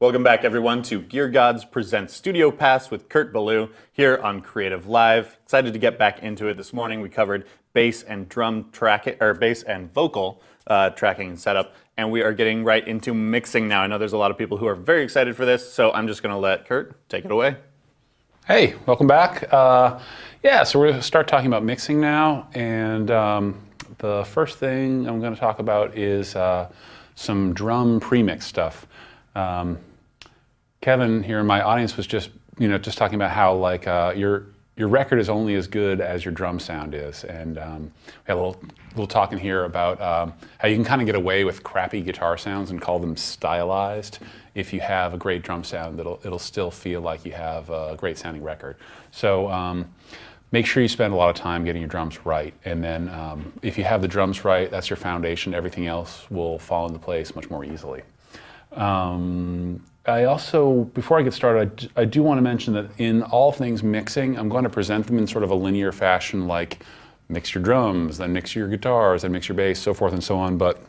Welcome back, everyone, to Gear Gods Presents Studio Pass with Kurt Ballou here on Creative Live. Excited to get back into it this morning. We covered bass and drum track, or bass and vocal tracking and setup, and we are getting right into mixing now. I know there's a lot of people who are very excited for this, so I'm just going to let Kurt take it away. Hey, welcome back. So we're going to start talking about mixing now, and the first thing I'm going to talk about is some drum premix stuff. Kevin here in my audience was just talking about how your record is only as good as your drum sound is, and we had a little talk in here about how you can kind of get away with crappy guitar sounds and call them stylized if you have a great drum sound. It'll still feel like you have a great sounding record. So make sure you spend a lot of time getting your drums right, and then if you have the drums right, that's your foundation. Everything else will fall into place much more easily. I also, before I get started, I do want to mention that in all things mixing, I'm going to present them in sort of a linear fashion, like mix your drums, then mix your guitars, then mix your bass, so forth and so on. But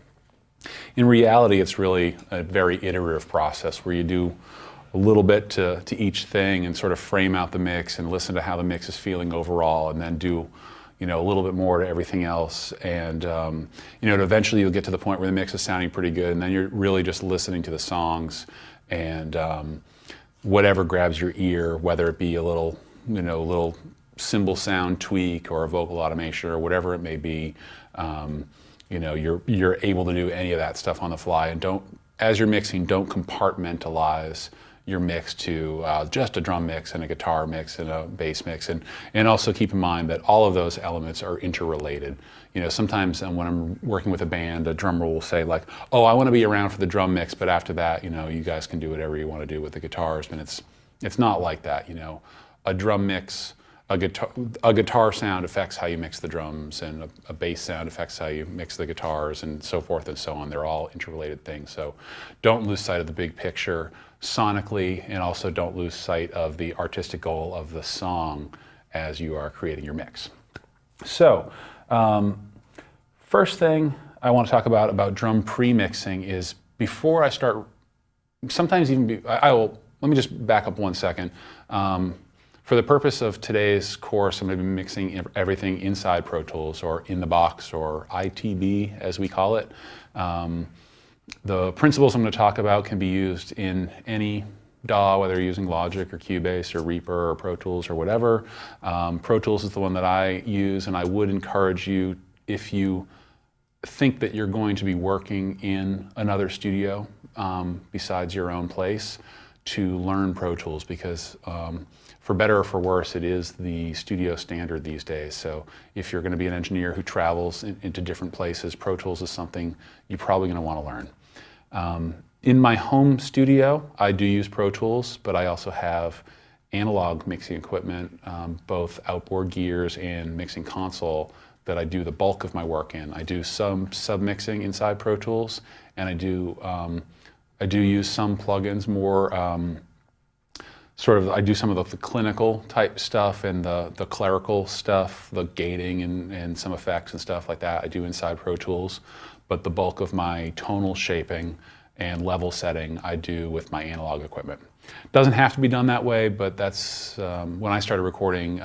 in reality, it's really a very iterative process where you do a little bit to each thing and sort of frame out the mix and listen to how the mix is feeling overall, and then do a little bit more to everything else, and eventually you'll get to the point where the mix is sounding pretty good, and then you're really just listening to the songs and whatever grabs your ear, whether it be a little cymbal sound tweak or a vocal automation or whatever it may be. You're able to do any of that stuff on the fly, and as you're mixing, don't compartmentalize your mix to just a drum mix and a guitar mix and a bass mix, and also keep in mind that all of those elements are interrelated. Sometimes when I'm working with a band, a drummer will say like, "Oh, I want to be around for the drum mix, but after that, you guys can do whatever you want to do with the guitars." And it's not like that. A drum mix, a guitar sound affects how you mix the drums, and a bass sound affects how you mix the guitars, and so forth and so on. They're all interrelated things. So don't lose sight of the big picture sonically, and also don't lose sight of the artistic goal of the song as you are creating your mix. So first thing I want to talk about drum pre-mixing is before I start, sometimes even let me just back up 1 second. For the purpose of today's course, I'm going to be mixing everything inside Pro Tools, or in the box, or ITB as we call it. The principles I'm going to talk about can be used in any DAW, whether you're using Logic or Cubase or Reaper or Pro Tools or whatever. Pro Tools is the one that I use, and I would encourage you, if you think that you're going to be working in another studio besides your own place, to learn Pro Tools, because for better or for worse, it is the studio standard these days. So if you're going to be an engineer who travels into different places, Pro Tools is something you're probably going to want to learn. In my home studio, I do use Pro Tools, but I also have analog mixing equipment, both outboard gears and mixing console, that I do the bulk of my work in. I do some sub-mixing inside Pro Tools, and I do use some plugins more. I do some of the clinical type stuff and the clerical stuff, the gating and some effects and stuff like that I do inside Pro Tools. But the bulk of my tonal shaping and level setting I do with my analog equipment. Doesn't have to be done that way, but that's when I started recording,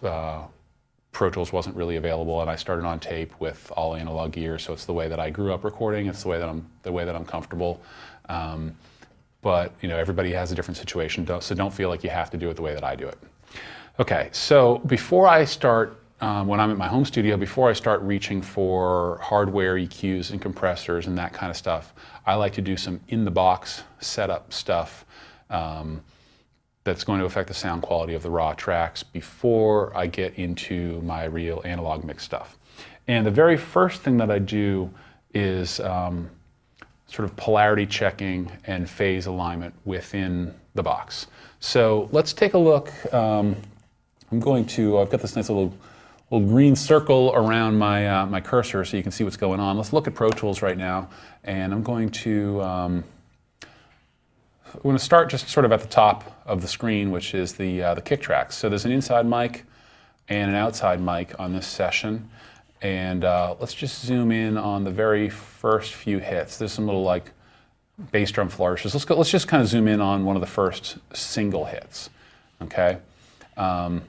Pro Tools wasn't really available, and I started on tape with all analog gear. So it's the way that I grew up recording. It's the way that I'm comfortable. But everybody has a different situation, so don't feel like you have to do it the way that I do it. Okay, so before I start, when I'm at my home studio, before I start reaching for hardware EQs and compressors and that kind of stuff, I like to do some in-the-box setup stuff that's going to affect the sound quality of the raw tracks before I get into my real analog mix stuff. And the very first thing that I do is sort of polarity checking and phase alignment within the box. So let's take a look. I've got this nice little green circle around my cursor so you can see what's going on. Let's look at Pro Tools right now, and I'm going to start just sort of at the top of the screen, which is the kick tracks. So there's an inside mic and an outside mic on this session. And let's just zoom in on the very first few hits. There's some little bass drum flourishes. Let's just kind of zoom in on one of the first single hits, okay? And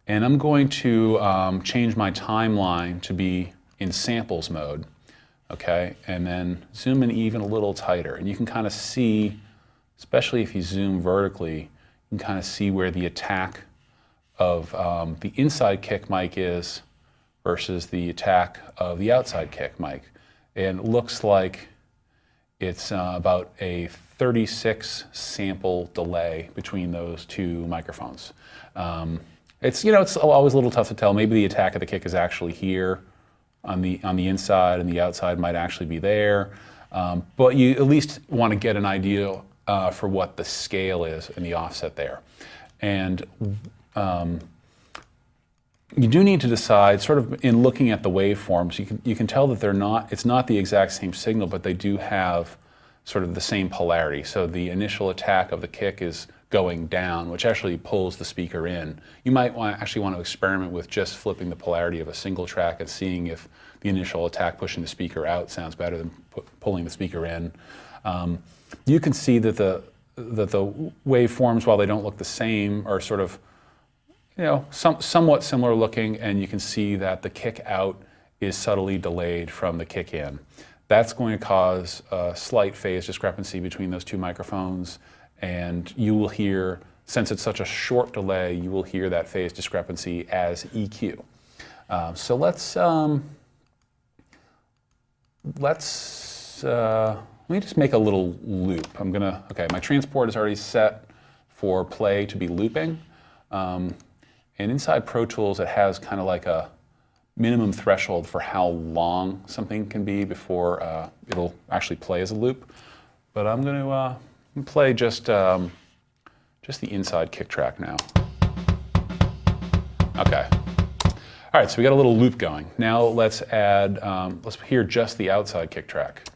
I'm going to change my timeline to be in samples mode, okay? And then zoom in even a little tighter. And you can kind of see, especially if you zoom vertically, you can kind of see where the attack of the inside kick mic is versus the attack of the outside kick mic. And it looks like it's about a 36 sample delay between those two microphones. It's always a little tough to tell. Maybe the attack of the kick is actually here on the inside, and the outside might actually be there. But you at least want to get an idea for what the scale is and the offset there. And you do need to decide, sort of in looking at the waveforms, you can tell that it's not the exact same signal, but they do have sort of the same polarity. So the initial attack of the kick is going down, which actually pulls the speaker in. You might actually want to experiment with just flipping the polarity of a single track and seeing if the initial attack pushing the speaker out sounds better than pulling the speaker in. You can see that the waveforms, while they don't look the same, are sort of somewhat similar looking, and you can see that the kick out is subtly delayed from the kick in. That's going to cause a slight phase discrepancy between those two microphones, and you will hear, since it's such a short delay, you will hear that phase discrepancy as EQ. So let me just make a little loop. Okay, my transport is already set for play to be looping. And inside Pro Tools, it has kind of like a minimum threshold for how long something can be before it'll actually play as a loop. But I'm going to play just the inside kick track now. Okay. All right, so we got a little loop going. Now let's add, let's hear just the outside kick track.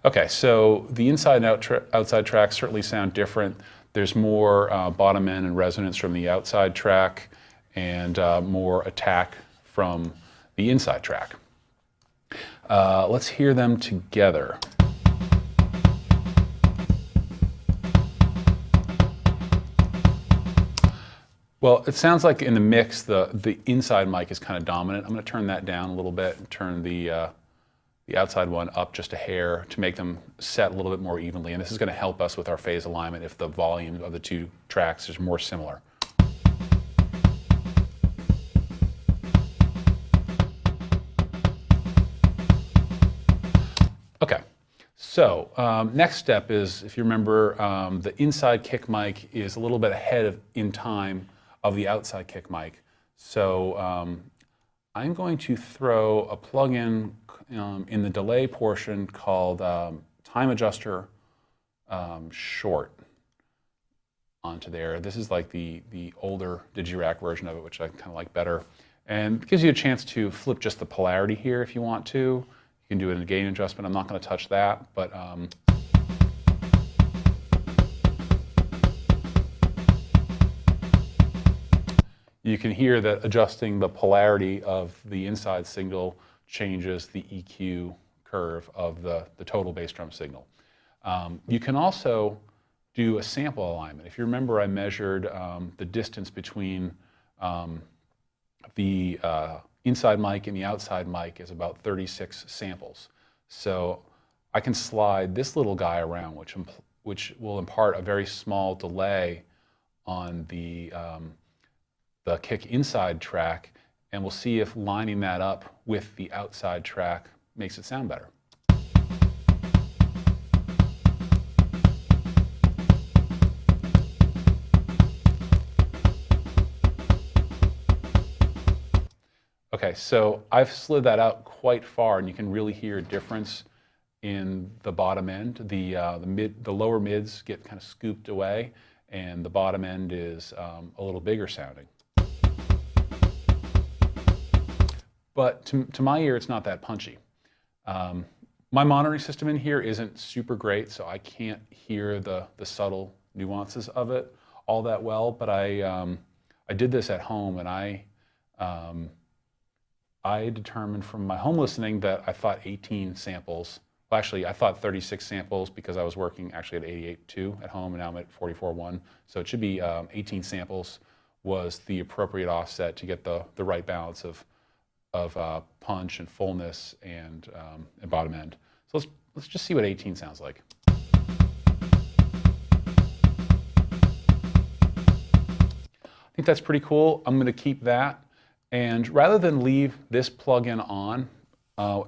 Okay, so the inside and outside tracks certainly sound different. There's more bottom end and resonance from the outside track, and more attack from the inside track. Let's hear them together. Well, it sounds like in the mix, the inside mic is kind of dominant. I'm going to turn that down a little bit and turn the outside one up just a hair to make them set a little bit more evenly. And this is going to help us with our phase alignment if the volume of the two tracks is more similar. Okay, so next step is, if you remember, the inside kick mic is a little bit ahead in time of the outside kick mic. So I'm going to throw a plugin in the delay portion called Time Adjuster Short onto there. This is like the older Digirac version of it, which I kind of like better. And it gives you a chance to flip just the polarity here if you want to. You can do it in a gain adjustment. I'm not going to touch that, but you can hear that adjusting the polarity of the inside signal changes the EQ curve of the total bass drum signal. You can also do a sample alignment. If you remember, I measured the distance between the inside mic and the outside mic is about 36 samples. So I can slide this little guy around, which will impart a very small delay on the kick inside track, and we'll see if lining that up with the outside track makes it sound better. Okay, so I've slid that out quite far, and you can really hear a difference in the bottom end. The lower mids get kind of scooped away, and the bottom end is a little bigger sounding. But to my ear, it's not that punchy. My monitoring system in here isn't super great, so I can't hear the subtle nuances of it all that well. But I did this at home, and I I determined from my home listening that I thought 18 samples, well actually I thought 36 samples because I was working actually at 88.2 at home and now I'm at 44.1. So it should be 18 samples was the appropriate offset to get the right balance of punch and fullness and bottom end. So let's just see what 18 sounds like. I think that's pretty cool. I'm going to keep that, and rather than leave this plugin on,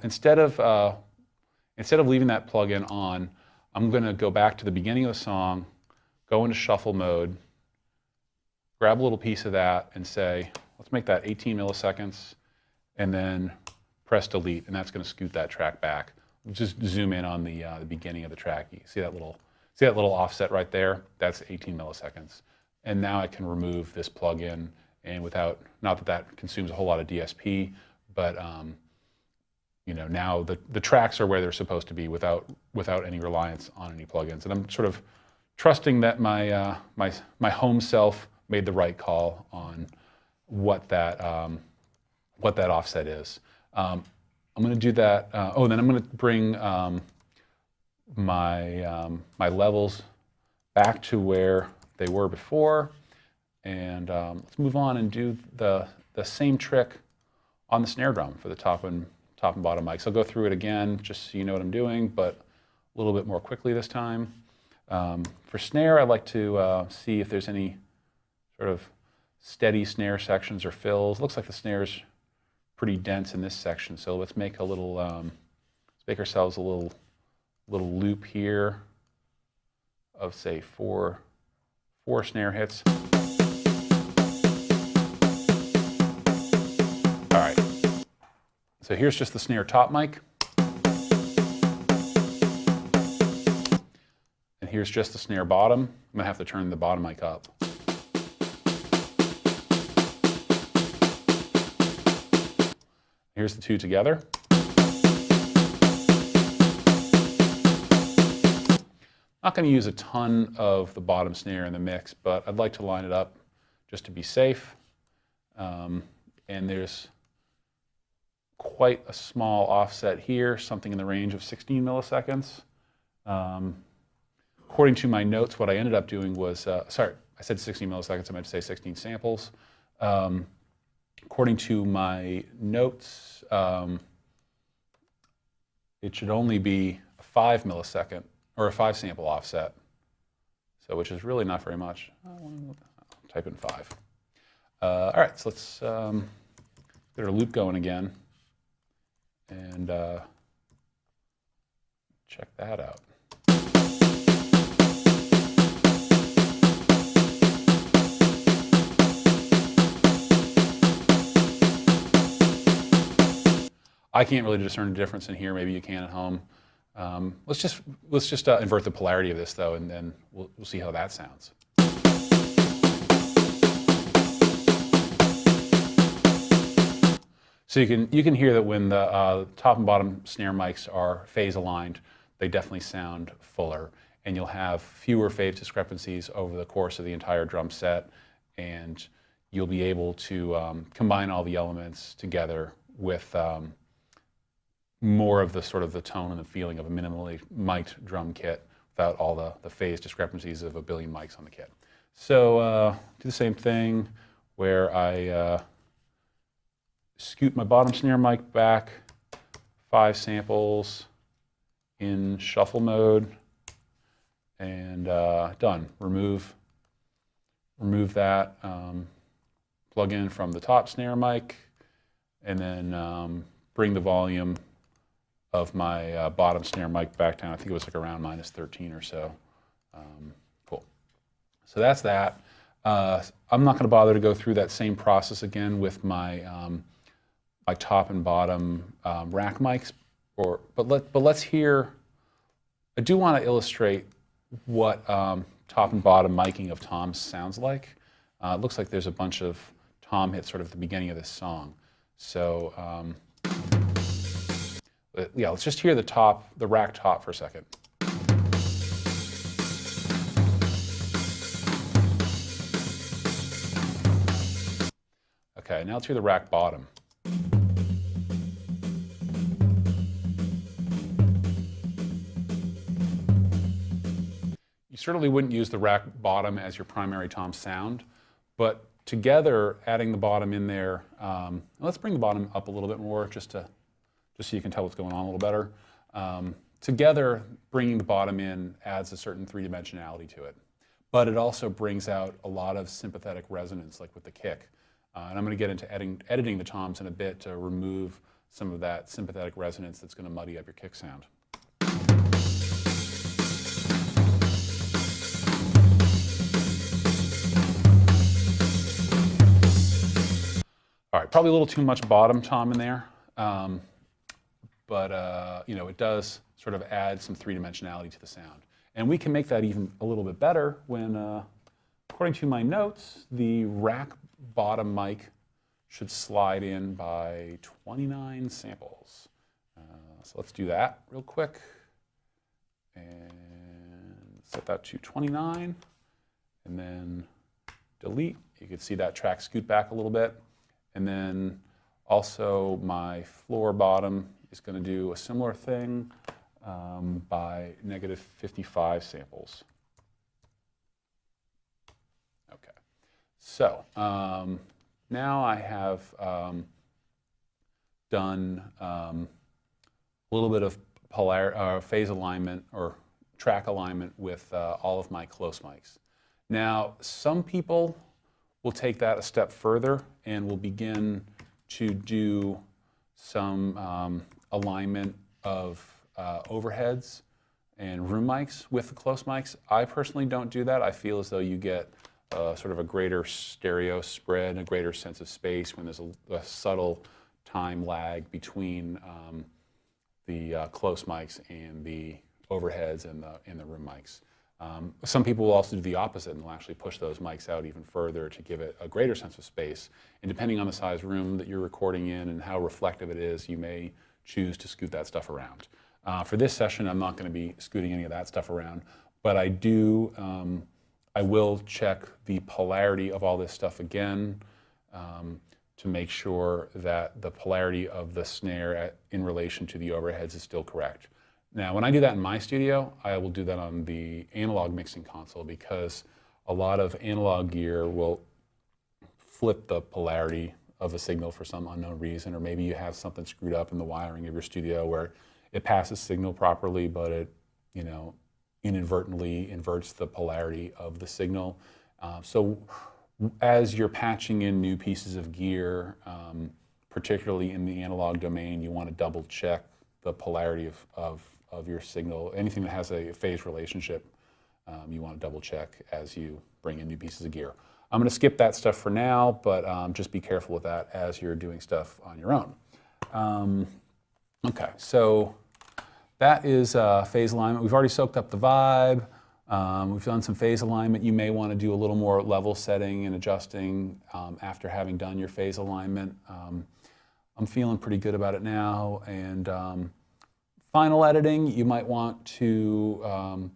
instead of leaving that plugin on, I'm going to go back to the beginning of the song, go into shuffle mode, grab a little piece of that, and say, let's make that 18 milliseconds, and then press delete, and that's going to scoot that track back. Just zoom in on the beginning of the track. You see that little offset right there? That's 18 milliseconds. And now I can remove this plugin, and without, not that that consumes a whole lot of DSP, but you know, now the tracks are where they're supposed to be without any reliance on any plugins. And I'm sort of trusting that my home self made the right call on what that offset is. I'm going to do that. Then I'm going to bring my levels back to where they were before, and let's move on and do the same trick on the snare drum for the top and bottom mics. I'll go through it again just so you know what I'm doing, but a little bit more quickly this time. For snare, I'd like to see if there's any sort of steady snare sections or fills. Looks like the snare's pretty dense in this section, so let's make a little, let's make ourselves a little loop here of say four snare hits. All right, so here's just the snare top mic. And here's just the snare bottom. I'm gonna have to turn the bottom mic up. Here's the two together. Not going to use a ton of the bottom snare in the mix, but I'd like to line it up just to be safe. And there's quite a small offset here, something in the range of 16 milliseconds. According to my notes, what I ended up doing was, sorry, I said 16 milliseconds, I meant to say 16 samples. According to my notes, it should only be a 5 millisecond or a 5 sample offset, so which is really not very much. I'll type in 5. All right, so let's get our loop going again and check that out. I can't really discern the difference in here. Maybe you can at home. Let's just invert the polarity of this though, and then we'll see how that sounds. So you can hear that when the top and bottom snare mics are phase aligned, they definitely sound fuller, and you'll have fewer phase discrepancies over the course of the entire drum set, and you'll be able to combine all the elements together with more of the sort of the tone and the feeling of a minimally mic'd drum kit without all the phase discrepancies of a billion mics on the kit. So do the same thing where I scoot my bottom snare mic back 5 samples in shuffle mode, and done. Remove that plug in from the top snare mic, and then bring the volume of my bottom snare mic back down. I think it was like around -13 or so. Cool. So that's that. I'm not going to bother to go through that same process again with my my top and bottom rack mics. But let's hear. I do want to illustrate what top and bottom miking of toms sounds like. It looks like there's a bunch of tom hits sort of at the beginning of this song. So yeah, let's just hear the rack top for a second. Okay, now let's hear the rack bottom. certainly wouldn't use the rack bottom as your primary tom sound, but together, adding the bottom in there, let's bring the bottom up a little bit more just so you can tell what's going on a little better. Together, bringing the bottom in adds a certain three-dimensionality to it, but it also brings out a lot of sympathetic resonance, like with the kick. And I'm going to get into editing the toms in a bit to remove some of that sympathetic resonance that's going to muddy up your kick sound. All right, probably a little too much bottom tom in there, but you know, it does sort of add some three-dimensionality to the sound. And we can make that even a little bit better when, according to my notes, the rack bottom mic should slide in by 29 samples. So let's do that real quick and set that to 29 and then delete. You can see that track scoot back a little bit. And then also my floor bottom is going to do a similar thing by -55 samples. Okay, so now I have done a little bit of phase alignment or track alignment with all of my close mics. Now, some people will take that a step further and will begin to do some alignment of overheads and room mics with the close mics. I personally don't do that. I feel as though you get sort of a greater stereo spread, a greater sense of space when there's a subtle time lag between the close mics and the overheads and the room mics. Some people will also do the opposite and will actually push those mics out even further to give it a greater sense of space. And depending on the size room that you're recording in and how reflective it is, you may choose to scoot that stuff around. For this session, I'm not going to be scooting any of that stuff around, but I will check the polarity of all this stuff again to make sure that the polarity of the snare in relation to the overheads is still correct. Now, when I do that in my studio, I will do that on the analog mixing console because a lot of analog gear will flip the polarity of a signal for some unknown reason, or maybe you have something screwed up in the wiring of your studio where it passes signal properly, but it, you know, inadvertently inverts the polarity of the signal. So as you're patching in new pieces of gear, particularly in the analog domain, you want to double check the polarity of your signal. Anything that has a phase relationship, you want to double check as you bring in new pieces of gear. I'm going to skip that stuff for now, but just be careful with that as you're doing stuff on your own. Okay, so that is phase alignment. We've already soaked up the vibe. We've done some phase alignment. You may want to do a little more level setting and adjusting after having done your phase alignment. I'm feeling pretty good about it now. And final editing, you might want to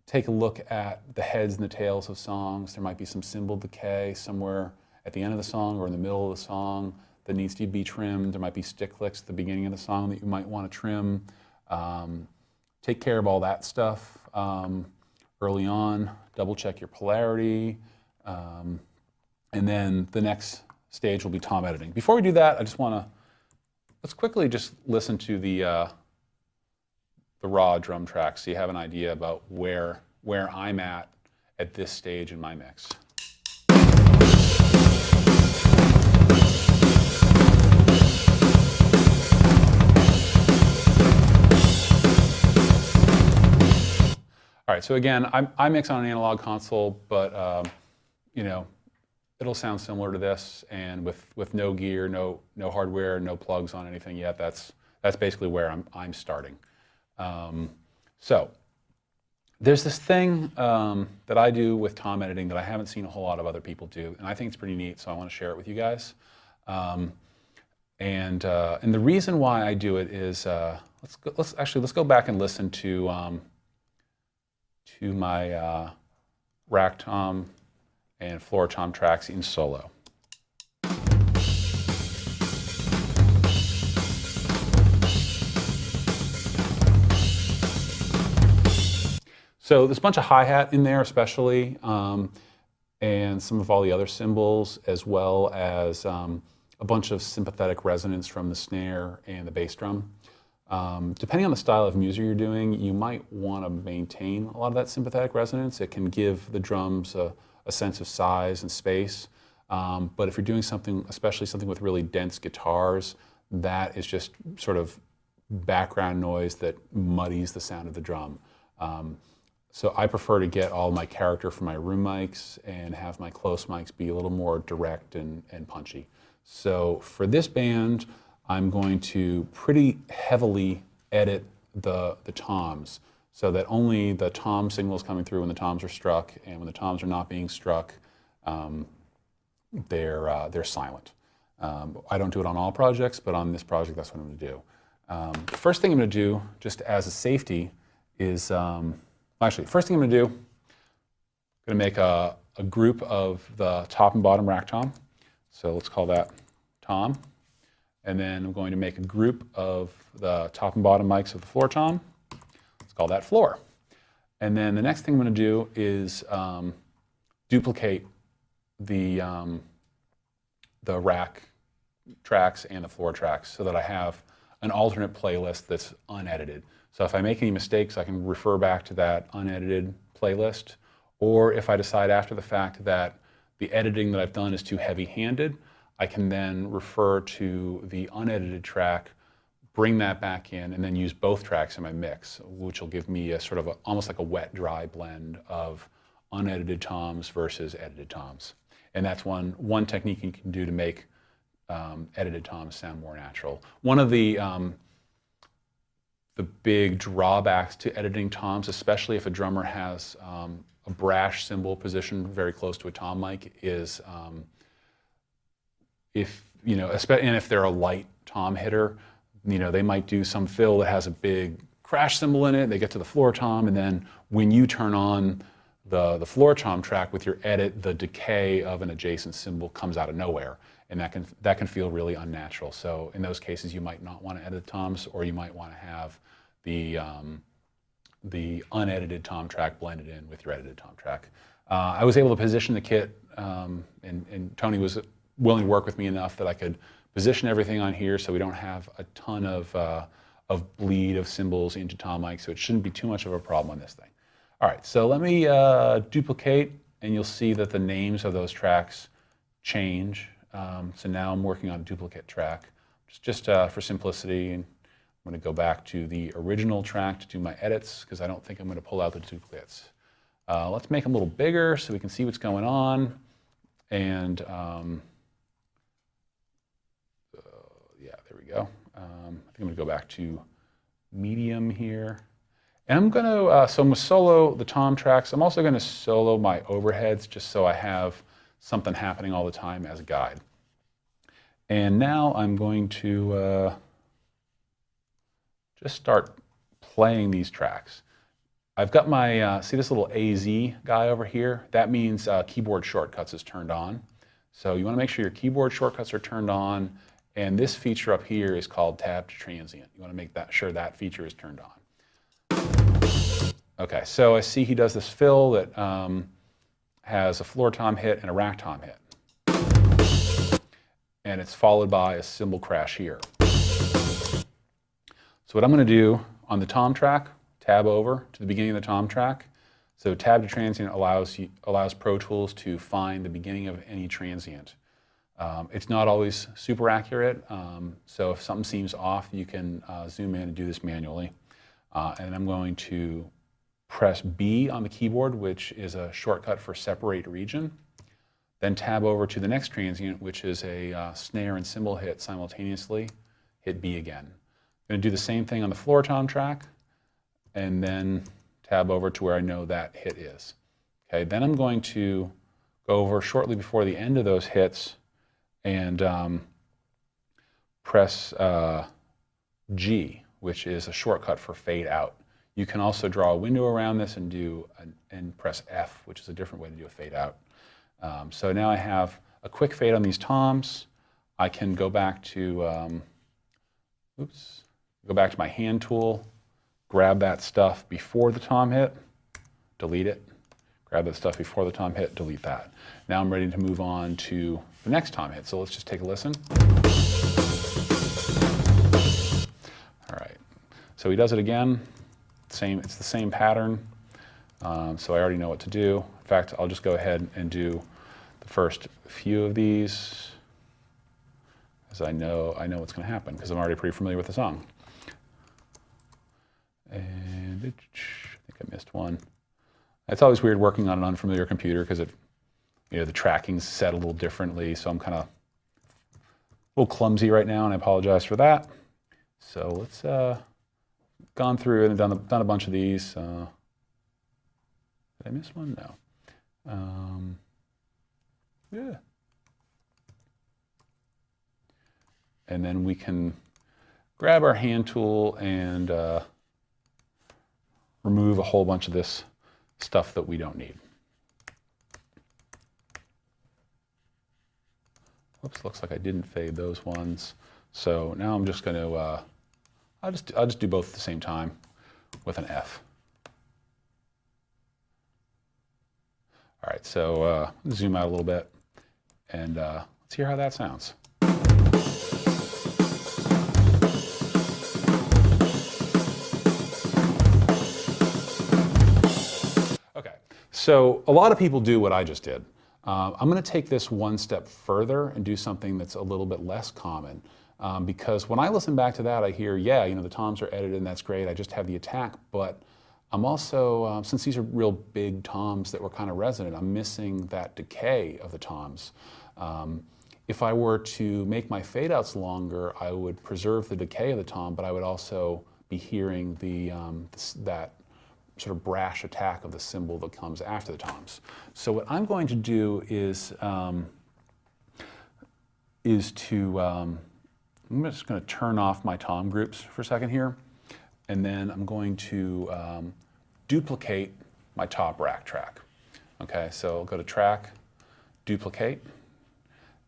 take a look at the heads and the tails of songs. There might be some cymbal decay somewhere at the end of the song or in the middle of the song that needs to be trimmed. There might be stick clicks at the beginning of the song that you might want to trim. Take care of all that stuff early on. Double check your polarity. And then the next stage will be tom editing. Before we do that, I just want to, let's quickly just listen to the raw drum track so you have an idea about where I'm at this stage in my mix. All right, so again, I mix on an analog console, but you know, it'll sound similar to this, and with no gear, no hardware, no plugs on anything yet. That's basically where I'm starting. So there's this thing that I do with tom editing that I haven't seen a whole lot of other people do, and I think it's pretty neat. So I want to share it with you guys. And the reason why I do it is let's go back and listen to my rack tom and floor tom tracks in solo. So there's a bunch of hi-hat in there especially, and some of all the other cymbals, as well as a bunch of sympathetic resonance from the snare and the bass drum. Depending on the style of music you're doing, you might want to maintain a lot of that sympathetic resonance. It can give the drums a sense of size and space. But if you're doing something, especially something with really dense guitars, that is just sort of background noise that muddies the sound of the drum. So I prefer to get all my character from my room mics and have my close mics be a little more direct and punchy. So for this band, I'm going to pretty heavily edit the toms so that only the tom signal is coming through when the toms are struck, and when the toms are not being struck, they're silent. I don't do it on all projects, but on this project, that's what I'm going to do. The first thing I'm going to do, just as a safety, is actually, first thing I'm going to do, I'm going to make a group of the top and bottom rack tom. So let's call that tom. And then I'm going to make a group of the top and bottom mics of the floor tom. Let's call that floor. And then the next thing I'm going to do is duplicate the rack tracks and the floor tracks so that I have an alternate playlist that's unedited. So if I make any mistakes, I can refer back to that unedited playlist. Or if I decide after the fact that the editing that I've done is too heavy-handed, I can then refer to the unedited track, bring that back in, and then use both tracks in my mix, which will give me a sort of almost like a wet-dry blend of unedited toms versus edited toms. And that's one technique you can do to make edited toms sound more natural. One of the big drawbacks to editing toms, especially if a drummer has a brash cymbal positioned very close to a tom mic, is if they're a light tom hitter, they might do some fill that has a big crash cymbal in it. They get to the floor tom, and then when you turn on the floor tom track with your edit, the decay of an adjacent cymbal comes out of nowhere, and that can feel really unnatural. So in those cases, you might not want to edit toms, or you might want to have the unedited tom track blended in with your edited tom track. I was able to position the kit, and Tony was willing to work with me enough that I could position everything on here so we don't have a ton of bleed of cymbals into tom mics, so it shouldn't be too much of a problem on this thing. All right, so let me duplicate, and you'll see that the names of those tracks change. So now I'm working on a duplicate track. Just for simplicity, and I'm going to go back to the original track to do my edits, because I don't think I'm going to pull out the duplicates. Let's make them a little bigger so we can see what's going on. And yeah, there we go. I think I'm going to go back to medium here. And I'm going to, so I'm going to solo the tom tracks. I'm also going to solo my overheads just so I have something happening all the time as a guide. And now I'm going to just start playing these tracks. I've got my, see this little AZ guy over here? That means keyboard shortcuts is turned on. So you want to make sure your keyboard shortcuts are turned on, and this feature up here is called tab to transient. You want to make sure that feature is turned on. Okay, so I see he does this fill that has a floor tom hit and a rack tom hit. And it's followed by a cymbal crash here. So what I'm going to do on the tom track, tab over to the beginning of the tom track. So tab to transient allows Pro Tools to find the beginning of any transient. It's not always super accurate, so if something seems off, you can zoom in and do this manually. And I'm going to press B on the keyboard, which is a shortcut for separate region. Then tab over to the next transient, which is a snare and cymbal hit simultaneously. Hit B again. I'm going to do the same thing on the floor tom track, and then tab over to where I know that hit is. Okay, then I'm going to go over shortly before the end of those hits and press G, which is a shortcut for fade out. You can also draw a window around this and press F, which is a different way to do a fade out. So now I have a quick fade on these toms. I can go back to go back to my hand tool, grab that stuff before the tom hit, delete it, grab that stuff before the tom hit, delete that. Now I'm ready to move on to the next tom hit. So let's just take a listen. All right, so he does it again. It's the same pattern. So I already know what to do. In fact, I'll just go ahead and do the first few of these, as I know what's going to happen because I'm already pretty familiar with the song. And I think I missed one. It's always weird working on an unfamiliar computer because the tracking's set a little differently, so I'm kind of a little clumsy right now, and I apologize for that. So let's gone through and done a bunch of these. Did I miss one? No. Yeah. And then we can grab our hand tool and remove a whole bunch of this stuff that we don't need. Whoops, looks like I didn't fade those ones. So now I'm just going to, I'll just do both at the same time with an F. All right, so zoom out a little bit and let's hear how that sounds. Okay, so a lot of people do what I just did. I'm going to take this one step further and do something that's a little bit less common. Because when I listen back to that, I hear, yeah, the toms are edited and that's great. I just have the attack, but I'm also, since these are real big toms that were kind of resonant, I'm missing that decay of the toms. If I were to make my fade outs longer, I would preserve the decay of the tom, but I would also be hearing that sort of brash attack of the cymbal that comes after the toms. So what I'm going to do is I'm just going to turn off my tom groups for a second here, and then I'm going to duplicate my top rack track. Okay, so I'll go to track, duplicate,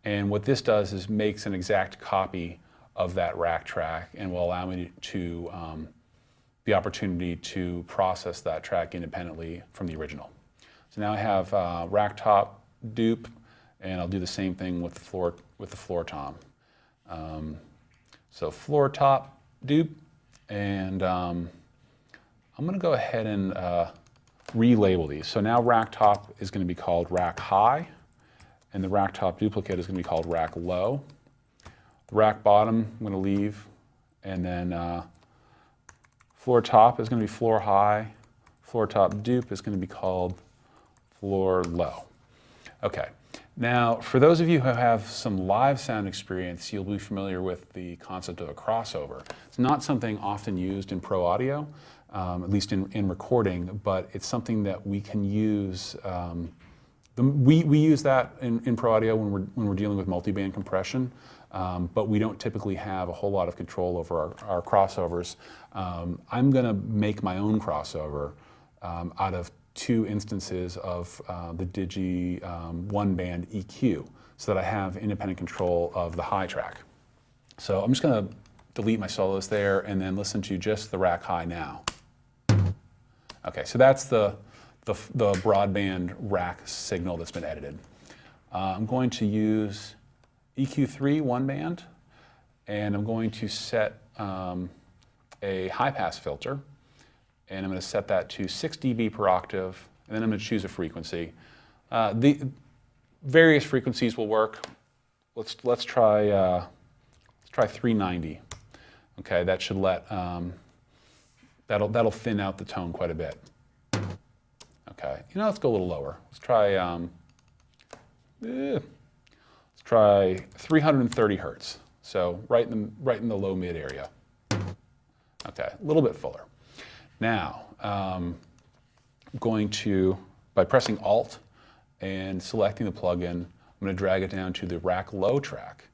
and what this does is makes an exact copy of that rack track and will allow me to the opportunity to process that track independently from the original. So now I have rack top dupe, and I'll do the same thing with the floor tom. So floor top dupe, and I'm going to go ahead and relabel these. So now rack top is going to be called rack high, and the rack top duplicate is going to be called rack low. The rack bottom I'm going to leave, and then floor top is going to be floor high. Floor top dupe is going to be called floor low. Okay. Now, for those of you who have some live sound experience, you'll be familiar with the concept of a crossover. It's not something often used in pro audio, at least in recording, but it's something that we can use. We use that in pro audio when we're dealing with multiband compression, but we don't typically have a whole lot of control over our crossovers. I'm going to make my own crossover out of two instances of the Digi one-band EQ so that I have independent control of the high track. So I'm just going to delete my solos there and then listen to just the rack high now. Okay, so that's the broadband rack signal that's been edited. I'm going to use EQ3 one-band, and I'm going to set a high-pass filter, and I'm going to set that to 6 dB per octave, and then I'm going to choose a frequency. The various frequencies will work. Let's try 390. Okay, that should let that'll thin out the tone quite a bit. Okay, let's go a little lower. Let's try 330 hertz. So right in the low mid area. Okay, a little bit fuller. Now, I'm going to, by pressing Alt and selecting the plugin, I'm going to drag it down to the rack low track.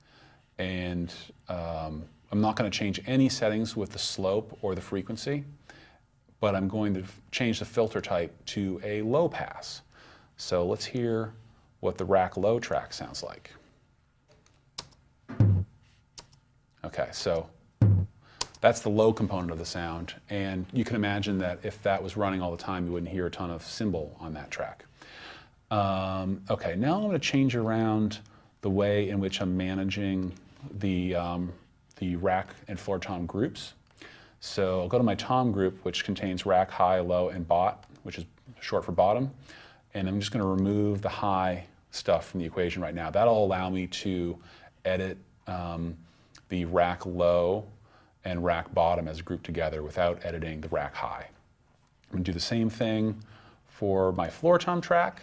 And I'm not going to change any settings with the slope or the frequency, but I'm going to change the filter type to a low pass. So let's hear what the rack low track sounds like. Okay, so That's the low component of the sound, and you can imagine that if that was running all the time, you wouldn't hear a ton of cymbal on that track. Okay, now I'm going to change around the way in which I'm managing the rack and floor tom groups. So I'll go to my tom group, which contains rack, high, low, and bot, which is short for bottom, and I'm just going to remove the high stuff from the equation right now. That'll allow me to edit the rack low and rack bottom as a group together without editing the rack high. I'm going to do the same thing for my floor tom track,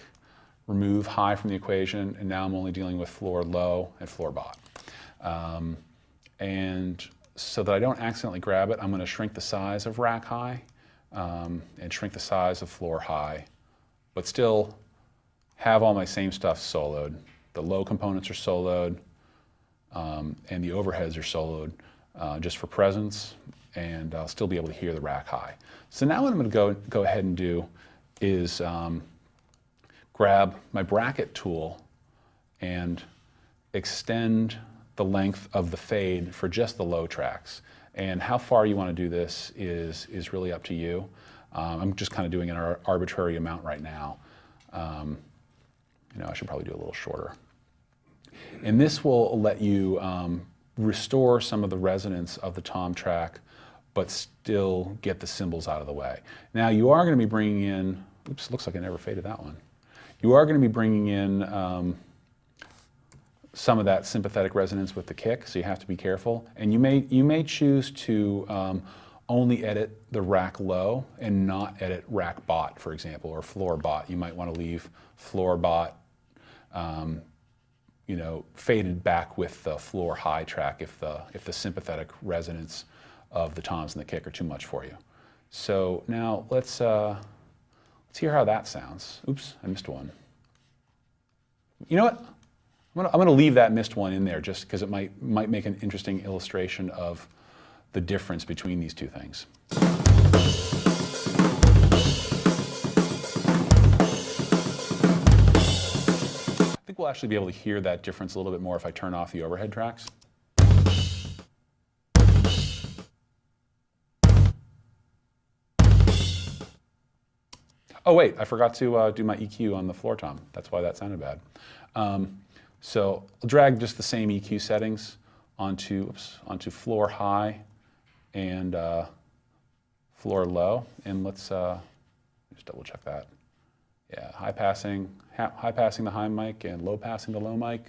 remove high from the equation, and now I'm only dealing with floor low and floor bot. And so that I don't accidentally grab it, I'm going to shrink the size of rack high and shrink the size of floor high, but still have all my same stuff soloed. The low components are soloed, and the overheads are soloed just for presence, and I'll still be able to hear the rack high. So now what I'm going to go ahead and do is grab my bracket tool and extend the length of the fade for just the low tracks. And how far you want to do this is really up to you. I'm just kind of doing an arbitrary amount right now. I should probably do a little shorter. And this will let you restore some of the resonance of the tom track, but still get the cymbals out of the way. Now you are going to be bringing in, oops, looks like I never faded that one. You are going to be bringing in some of that sympathetic resonance with the kick, so you have to be careful. And you may choose to only edit the rack low and not edit rack bot, for example, or floor bot. You might want to leave floor bot faded back with the floor high track if the sympathetic resonance of the toms and the kick are too much for you. So now let's hear how that sounds. Oops, I missed one. You know what? I'm going to leave that missed one in there just because it might make an interesting illustration of the difference between these two things. I think we'll actually be able to hear that difference a little bit more if I turn off the overhead tracks. Oh wait, I forgot to do my EQ on the floor tom. That's why that sounded bad. So I'll drag just the same EQ settings onto floor high and floor low, and let's just double check that. Yeah, high passing the high mic and low passing the low mic,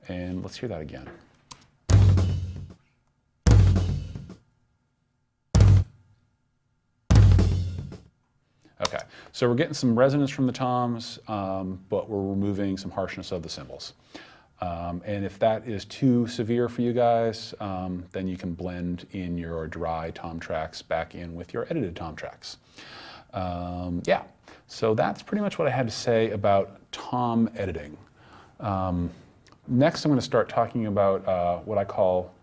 and let's hear that again. Okay, so we're getting some resonance from the toms, but we're removing some harshness of the cymbals. And if that is too severe for you guys, then you can blend in your dry tom tracks back in with your edited tom tracks. Yeah, so that's pretty much what I had to say about tom editing. Next, I'm going to start talking about what I call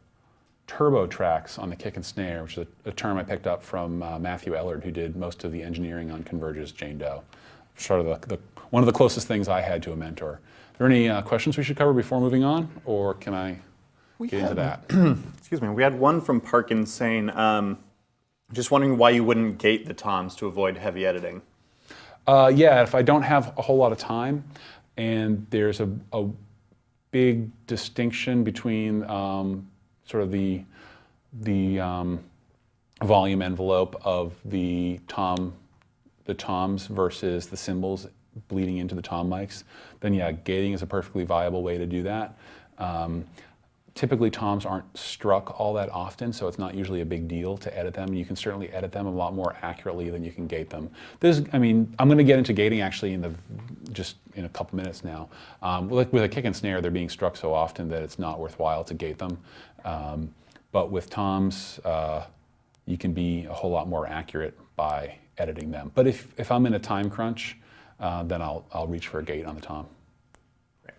turbo tracks on the kick and snare, which is a term I picked up from Matthew Ellard, who did most of the engineering on Converge's Jane Doe. Sort of one of the closest things I had to a mentor. Are there any questions we should cover before moving on, or can I get into that? Excuse me. We had one from Parkin saying, just wondering why you wouldn't gate the toms to avoid heavy editing. Yeah, if I don't have a whole lot of time, and there's a big distinction between sort of the volume envelope of the toms versus the cymbals bleeding into the tom mics, then yeah, gating is a perfectly viable way to do that. Typically toms aren't struck all that often, so it's not usually a big deal to edit them. You can certainly edit them a lot more accurately than you can gate them. I'm going to get into gating actually just in a couple minutes now. With a kick and snare, they're being struck so often that it's not worthwhile to gate them. But with toms, you can be a whole lot more accurate by editing them. But if I'm in a time crunch, then I'll reach for a gate on the tom. Great.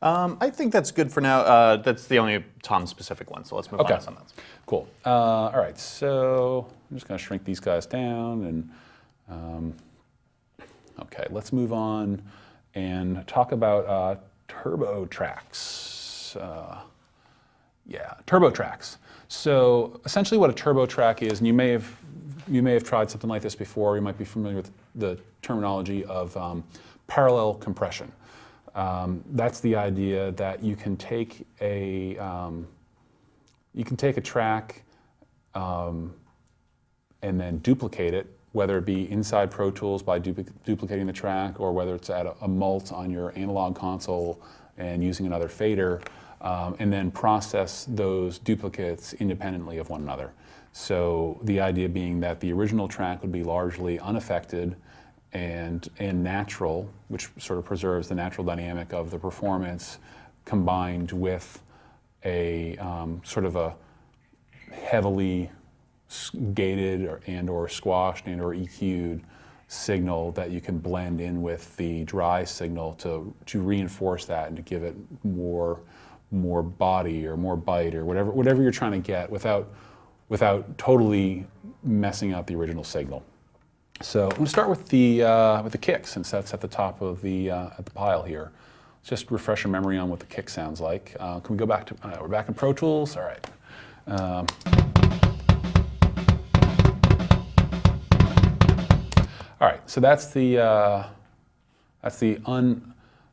I think that's good for now. That's the only tom-specific one, so let's move on to something else. Cool. All right, so I'm just going to shrink these guys down, and okay, let's move on and talk about turbo tracks. Yeah, turbo tracks. So essentially what a turbo track is, and you may have tried something like this before, you might be familiar with the terminology of parallel compression. That's the idea that you can take a track and then duplicate it, whether it be inside Pro Tools by duplicating the track, or whether it's at a mult on your analog console and using another fader, and then process those duplicates independently of one another. So the idea being that the original track would be largely unaffected and natural, which sort of preserves the natural dynamic of the performance, combined with a sort of a heavily gated or squashed or EQ'd signal that you can blend in with the dry signal to reinforce that and to give it more body or more bite or whatever you're trying to get without totally messing up the original signal. So I'm going to start with the kick, since that's at the top of the pile here. Let's just refresh your memory on what the kick sounds like. Can we go back to we're back in Pro Tools? All right. All right. So that's the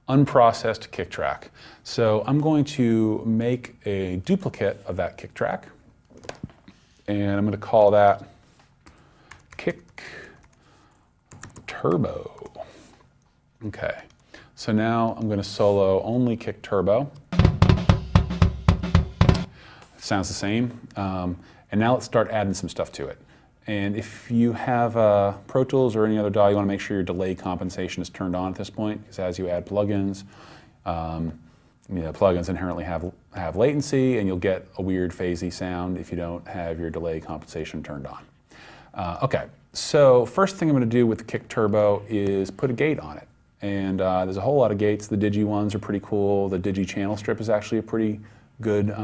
unprocessed kick track. So I'm going to make a duplicate of that kick track, and I'm going to call that kick turbo. Okay, so now I'm going to solo only kick turbo. It sounds the same. And now let's start adding some stuff to it. And if you have Pro Tools or any other DAW, you want to make sure your delay compensation is turned on at this point, because as you add plugins, plugins inherently have latency, and you'll get a weird phasey sound if you don't have your delay compensation turned on. Okay, so first thing I'm going to do with the kick turbo is put a gate on it. And there's a whole lot of gates. The Digi ones are pretty cool. The Digi channel strip is actually a pretty good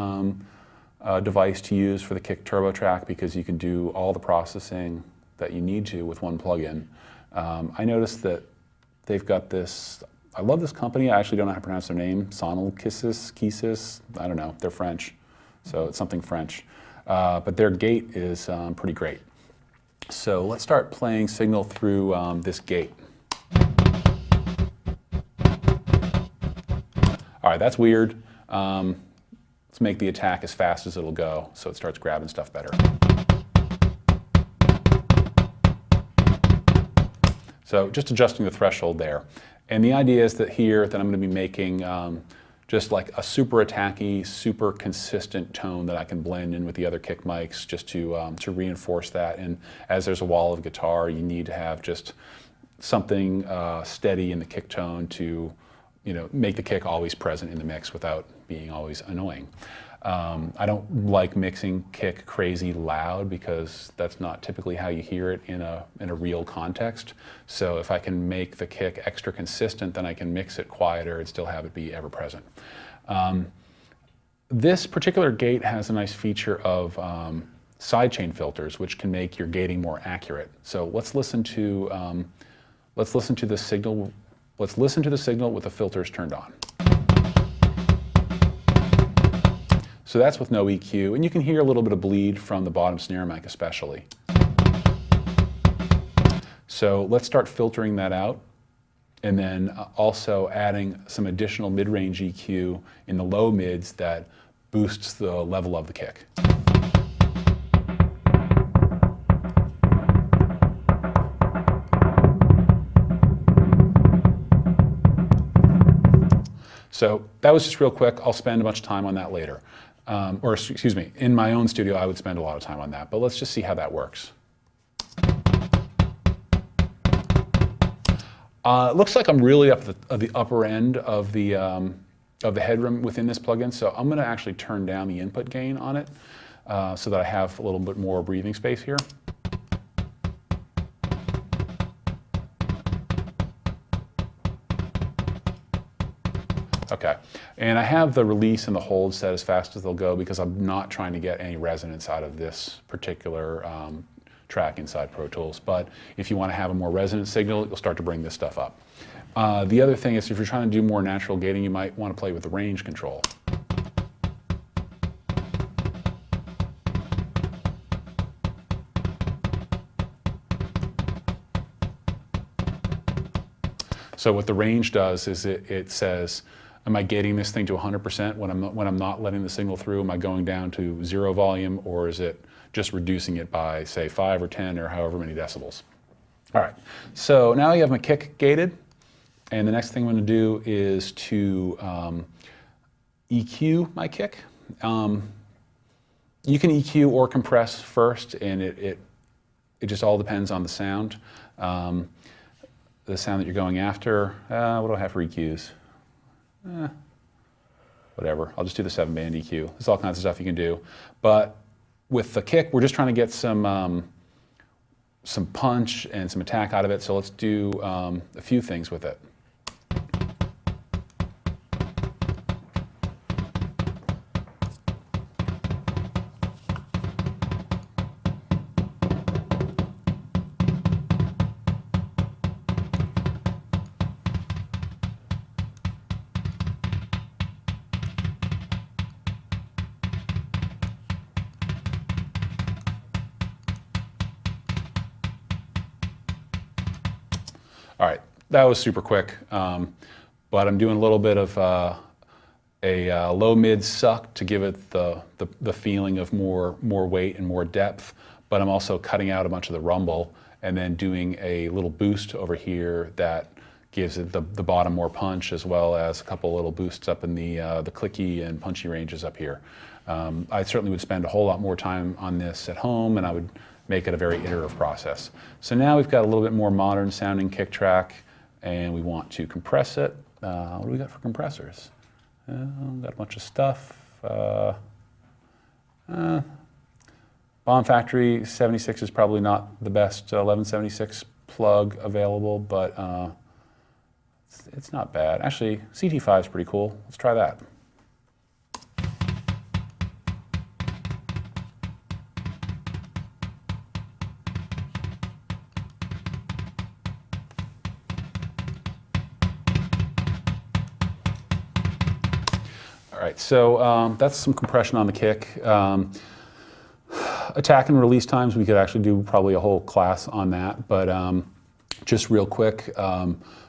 device to use for the kick turbo track, because you can do all the processing that you need to with one plugin. I noticed that they've got this, I love this company, I actually don't know how to pronounce their name, Kisis, I don't know, they're French, so it's something French. But their gate is pretty great. So let's start playing signal through this gate. All right, that's weird. Let's make the attack as fast as it'll go so it starts grabbing stuff better. So just adjusting the threshold there. And the idea is that here that I'm going to be making just like a super attacky, super consistent tone that I can blend in with the other kick mics just to reinforce that. And as there's a wall of guitar, you need to have just something steady in the kick tone to make the kick always present in the mix without being always annoying. I don't like mixing kick crazy loud, because that's not typically how you hear it in a real context. So if I can make the kick extra consistent, then I can mix it quieter and still have it be ever present. This particular gate has a nice feature of sidechain filters, which can make your gating more accurate. So let's listen to the signal. Let's listen to the signal with the filters turned on. So that's with no EQ, and you can hear a little bit of bleed from the bottom snare mic especially. So let's start filtering that out, and then also adding some additional mid-range EQ in the low mids that boosts the level of the kick. So that was just real quick. I'll spend a bunch of time on that later. Or excuse me, in my own studio I would spend a lot of time on that, but let's just see how that works. It looks like I'm really up at the upper end of the headroom within this plugin, so I'm going to actually turn down the input gain on it so that I have a little bit more breathing space here. Okay, and I have the release and the hold set as fast as they'll go, because I'm not trying to get any resonance out of this particular track inside Pro Tools. But if you want to have a more resonant signal, you'll start to bring this stuff up. The other thing is, if you're trying to do more natural gating, you might want to play with the range control. So what the range does is it says, am I getting this thing to 100% when I'm not letting the signal through? Am I going down to 0 volume, or is it just reducing it by, say, 5 or 10 or however many decibels? All right, so now I have my kick gated, and the next thing I'm going to do is to EQ my kick. You can EQ or compress first, and it just all depends on the sound. The sound that you're going after. What do I have for EQs? Whatever, I'll just do the 7-band EQ. There's all kinds of stuff you can do. But with the kick, we're just trying to get some punch and some attack out of it, so let's do a few things with it. All right, that was super quick, but I'm doing a little bit of a low-mid suck to give it the feeling of more weight and more depth, but I'm also cutting out a bunch of the rumble and then doing a little boost over here that gives it the bottom more punch, as well as a couple little boosts up in the clicky and punchy ranges up here. I certainly would spend a whole lot more time on this at home, and I would make it a very iterative process. So now we've got a little bit more modern sounding kick track, and we want to compress it. What do we got for compressors? Got a bunch of stuff. Bomb Factory 76 is probably not the best 1176 plug available, but it's not bad. Actually, CT5 is pretty cool. Let's try that. All right, so that's some compression on the kick. Attack and release times, we could actually do probably a whole class on that, but just real quick,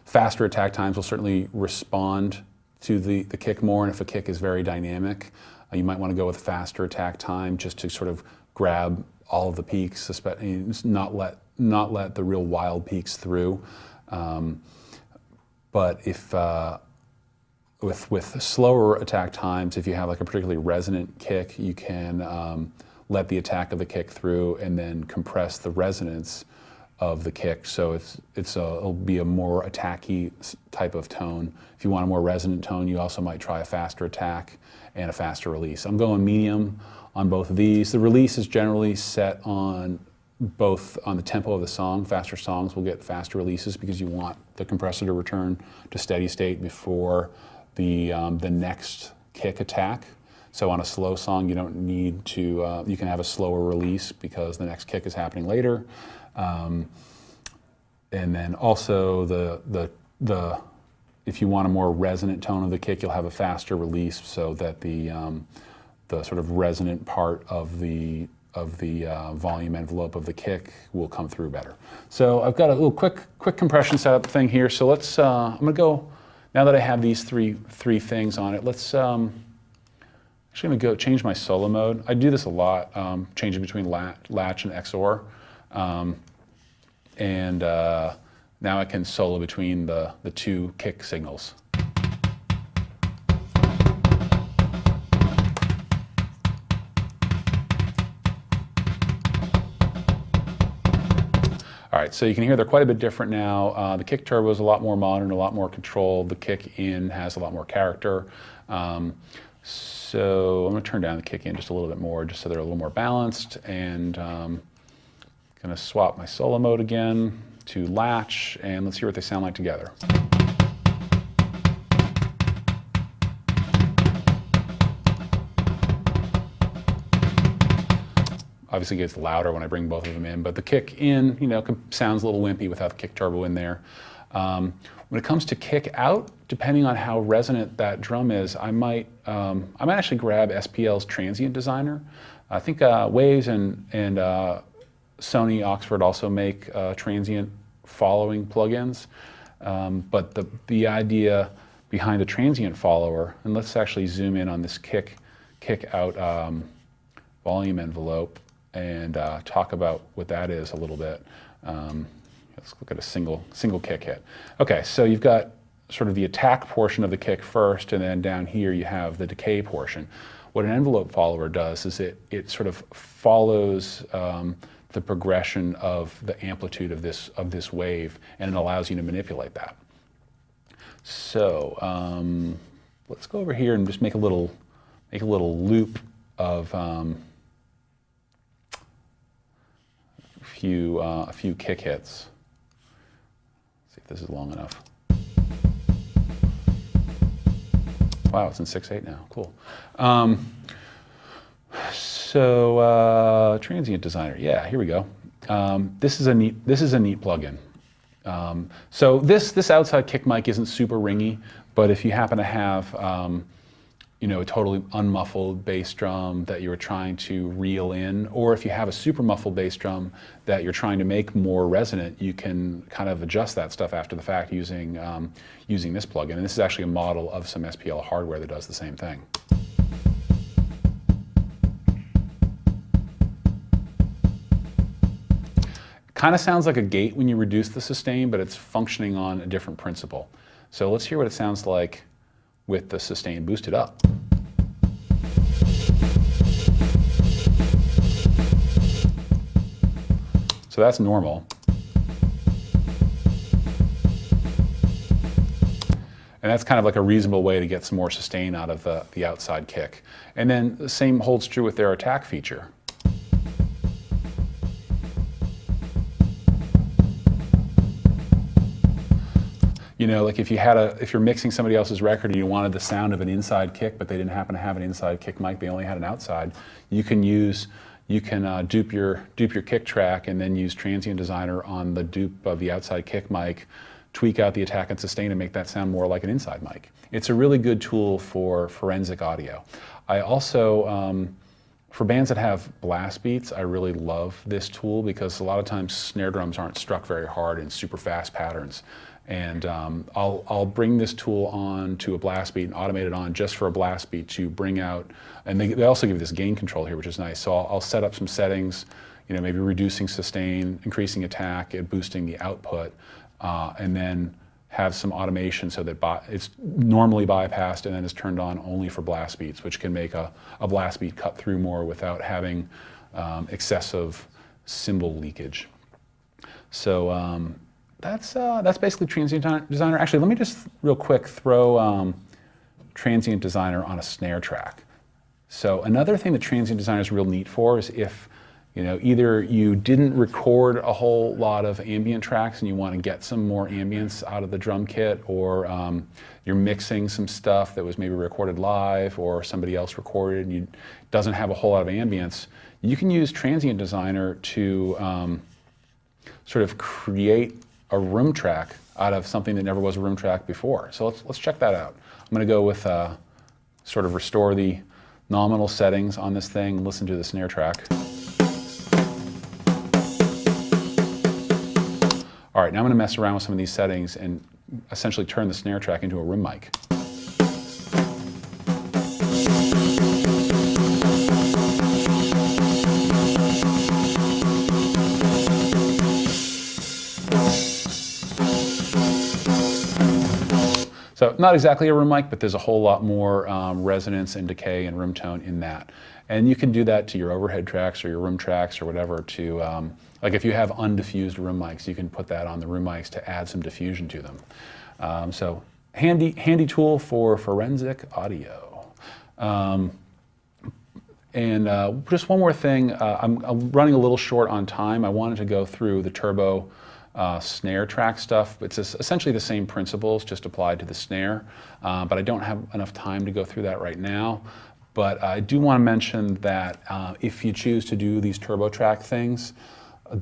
faster attack times will certainly respond to the kick more, and if a kick is very dynamic, you might want to go with faster attack time just to sort of grab all of the peaks, especially not let the real wild peaks through. But if with slower attack times, if you have like a particularly resonant kick, you can let the attack of the kick through and then compress the resonance of the kick, so it'll be a more attacky type of tone. If you want a more resonant tone, you also might try a faster attack and a faster release. I'm going medium on both of these. The release is generally set on both on the tempo of the song. Faster songs will get faster releases because you want the compressor to return to steady state before the next kick attack. So on a slow song, you don't need to, you can have a slower release because the next kick is happening later. And then also if you want a more resonant tone of the kick, you'll have a faster release so that the sort of resonant part of the volume envelope of the kick will come through better. So I've got a little quick compression setup thing here. So let's, I'm gonna go, now that I have these three things on it, let's, actually I'm gonna go change my solo mode. I do this a lot, changing between latch and XOR. Now I can solo between the two kick signals. All right, so you can hear they're quite a bit different now. The kick turbo is a lot more modern, a lot more controlled. The kick in has a lot more character. So I'm gonna turn down the kick in just a little bit more, just so they're a little more balanced, and gonna swap my solo mode again to latch, and let's hear what they sound like together. Obviously it gets louder when I bring both of them in, but the kick in, sounds a little wimpy without the kick turbo in there. When it comes to kick out, depending on how resonant that drum is, I might actually grab SPL's Transient Designer. I think Waves and Sony Oxford also make transient following plugins. But the idea behind a transient follower, and let's actually zoom in on this kick out volume envelope and talk about what that is a little bit. Let's look at a single kick hit. Okay, so you've got sort of the attack portion of the kick first, and then down here you have the decay portion. What an envelope follower does is it sort of follows the progression of the amplitude of this wave, and it allows you to manipulate that. So let's go over here and just make a little loop of a few kick hits. Let's see if this is long enough. Wow, it's in 6/8 now. Cool. So Transient Designer, yeah, here we go. This is a neat plugin. So this outside kick mic isn't super ringy, but if you happen to have a totally unmuffled bass drum that you're trying to reel in, or if you have a super muffled bass drum that you're trying to make more resonant, you can kind of adjust that stuff after the fact using this plugin. And this is actually a model of some SPL hardware that does the same thing. Kind of sounds like a gate when you reduce the sustain, but it's functioning on a different principle. So let's hear what it sounds like with the sustain boosted up. So that's normal. And that's kind of like a reasonable way to get some more sustain out of the outside kick. And then the same holds true with their attack feature. Like if you're mixing somebody else's record and you wanted the sound of an inside kick, but they didn't happen to have an inside kick mic, they only had an outside, you can dupe your kick track and then use Transient Designer on the dupe of the outside kick mic, tweak out the attack and sustain and make that sound more like an inside mic. It's a really good tool for forensic audio. I also, for bands that have blast beats, I really love this tool because a lot of times snare drums aren't struck very hard in super fast patterns. And I'll bring this tool on to a blast beat and automate it on just for a blast beat to bring out, and they also give you this gain control here, which is nice. So I'll set up some settings, maybe reducing sustain, increasing attack, and boosting the output, and then have some automation so that it's normally bypassed and then is turned on only for blast beats, which can make a blast beat cut through more without having excessive cymbal leakage. So that's basically Transient Designer. Actually, let me just real quick throw Transient Designer on a snare track. So another thing that Transient Designer is real neat for is if either you didn't record a whole lot of ambient tracks and you want to get some more ambience out of the drum kit, or you're mixing some stuff that was maybe recorded live or somebody else recorded and doesn't have a whole lot of ambience, you can use Transient Designer to sort of create a room track out of something that never was a room track before. So let's check that out. I'm going to go with sort of restore the nominal settings on this thing, listen to the snare track. All right, now I'm going to mess around with some of these settings and essentially turn the snare track into a room mic. So not exactly a room mic, but there's a whole lot more resonance and decay and room tone in that. And you can do that to your overhead tracks or your room tracks or whatever to, like if you have undiffused room mics, you can put that on the room mics to add some diffusion to them. So handy tool for forensic audio. And just one more thing, I'm running a little short on time. I wanted to go through the turbo snare track stuff. It's essentially the same principles, just applied to the snare, but I don't have enough time to go through that right now. But I do want to mention that if you choose to do these turbo track things,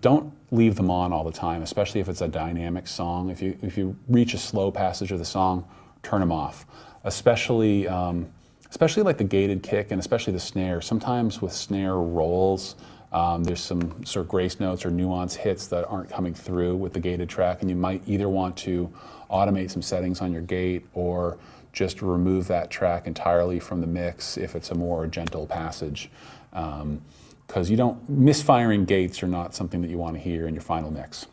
don't leave them on all the time, especially if it's a dynamic song. If you reach a slow passage of the song, turn them off. Especially like the gated kick and especially the snare. Sometimes with snare rolls, There's some sort of grace notes or nuance hits that aren't coming through with the gated track, and you might either want to automate some settings on your gate or just remove that track entirely from the mix if it's a more gentle passage. Because misfiring gates are not something that you want to hear in your final mix.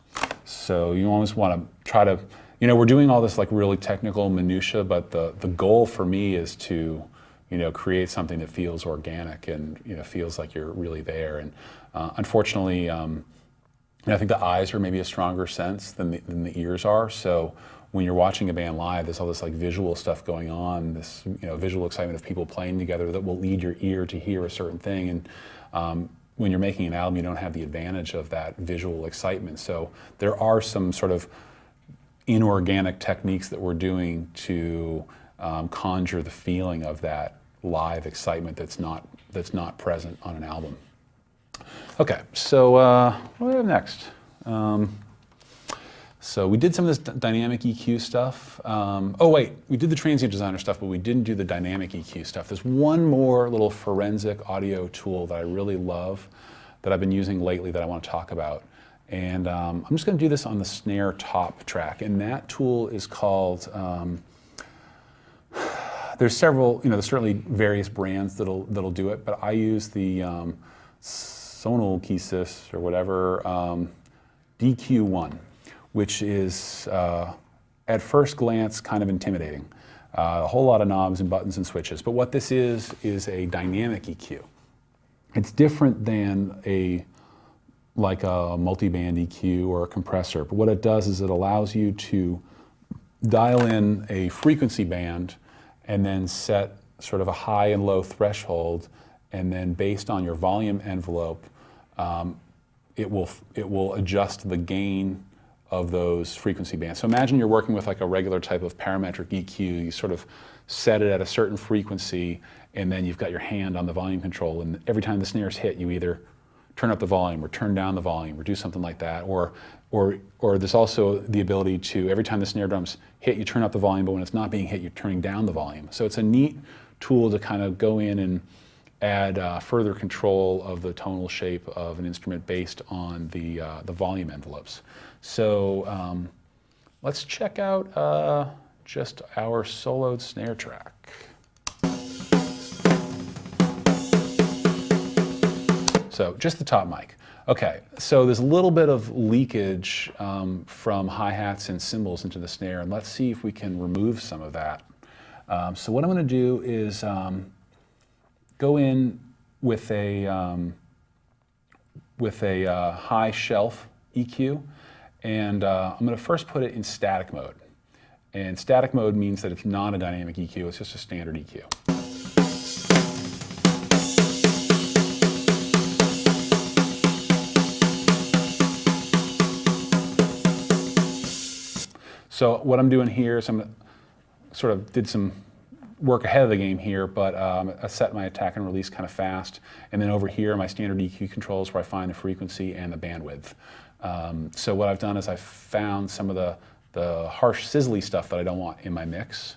So you almost want to try to, we're doing all this like really technical minutia, but the goal for me is to, create something that feels organic and, feels like you're really there. And unfortunately, I think the eyes are maybe a stronger sense than the ears are. So when you're watching a band live, there's all this like visual stuff going on, this visual excitement of people playing together that will lead your ear to hear a certain thing. And when you're making an album, you don't have the advantage of that visual excitement. So there are some sort of inorganic techniques that we're doing to conjure the feeling of that live excitement that's not present on an album. Okay, so what do we have next? So we did some of this dynamic EQ stuff. Oh wait, we did the transient designer stuff, but we didn't do the dynamic EQ stuff. There's one more little forensic audio tool that I really love that I've been using lately that I want to talk about. And I'm just going to do this on the snare top track. And that tool is called, there's several, there's certainly various brands that'll do it, but I use the Sonal Keysys or whatever, DQ1. Which is, at first glance, kind of intimidating. A whole lot of knobs and buttons and switches. But what this is a dynamic EQ. It's different than like a multi-band EQ or a compressor. But what it does is it allows you to dial in a frequency band and then set sort of a high and low threshold. And then based on your volume envelope, it will adjust the gain of those frequency bands. So imagine you're working with like a regular type of parametric EQ. You sort of set it at a certain frequency, and then you've got your hand on the volume control, and every time the snares hit, you either turn up the volume or turn down the volume or do something like that. Or there's also the ability to, every time the snare drums hit, you turn up the volume, but when it's not being hit, you're turning down the volume. So it's a neat tool to kind of go in and add further control of the tonal shape of an instrument based on the volume envelopes. So let's check out just our soloed snare track. So just the top mic. Okay, so there's a little bit of leakage from hi-hats and cymbals into the snare, and let's see if we can remove some of that. So what I'm going to do is go in with a high shelf EQ, and I'm going to first put it in static mode. And static mode means that it's not a dynamic EQ, it's just a standard EQ. So what I'm doing here is I'm sort of did some work ahead of the game here, but I set my attack and release kind of fast. And then over here, my standard EQ controls where I find the frequency and the bandwidth. So what I've done is I've found some of the harsh sizzly stuff that I don't want in my mix.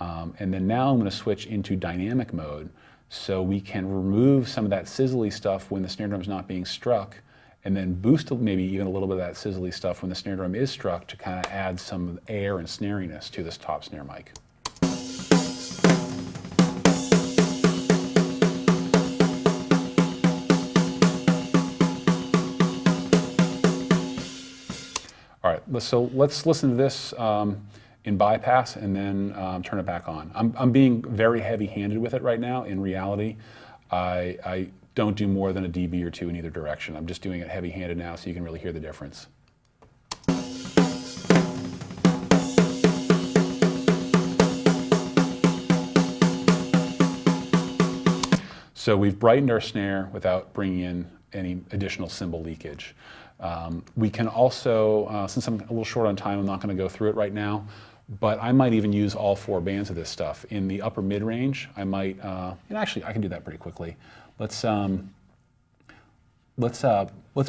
And then now I'm going to switch into dynamic mode so we can remove some of that sizzly stuff when the snare drum's not being struck, and then boost maybe even a little bit of that sizzly stuff when the snare drum is struck to kind of add some air and snariness to this top snare mic. All right, so let's listen to this in bypass and then turn it back on. I'm being very heavy-handed with it right now. In reality, I don't do more than a dB or two in either direction. I'm just doing it heavy-handed now so you can really hear the difference. So we've brightened our snare without bringing in any additional cymbal leakage. We can also, since I'm a little short on time, I'm not going to go through it right now, but I might even use all four bands of this stuff. In the upper mid-range, I might, and actually I can do that pretty quickly. Let's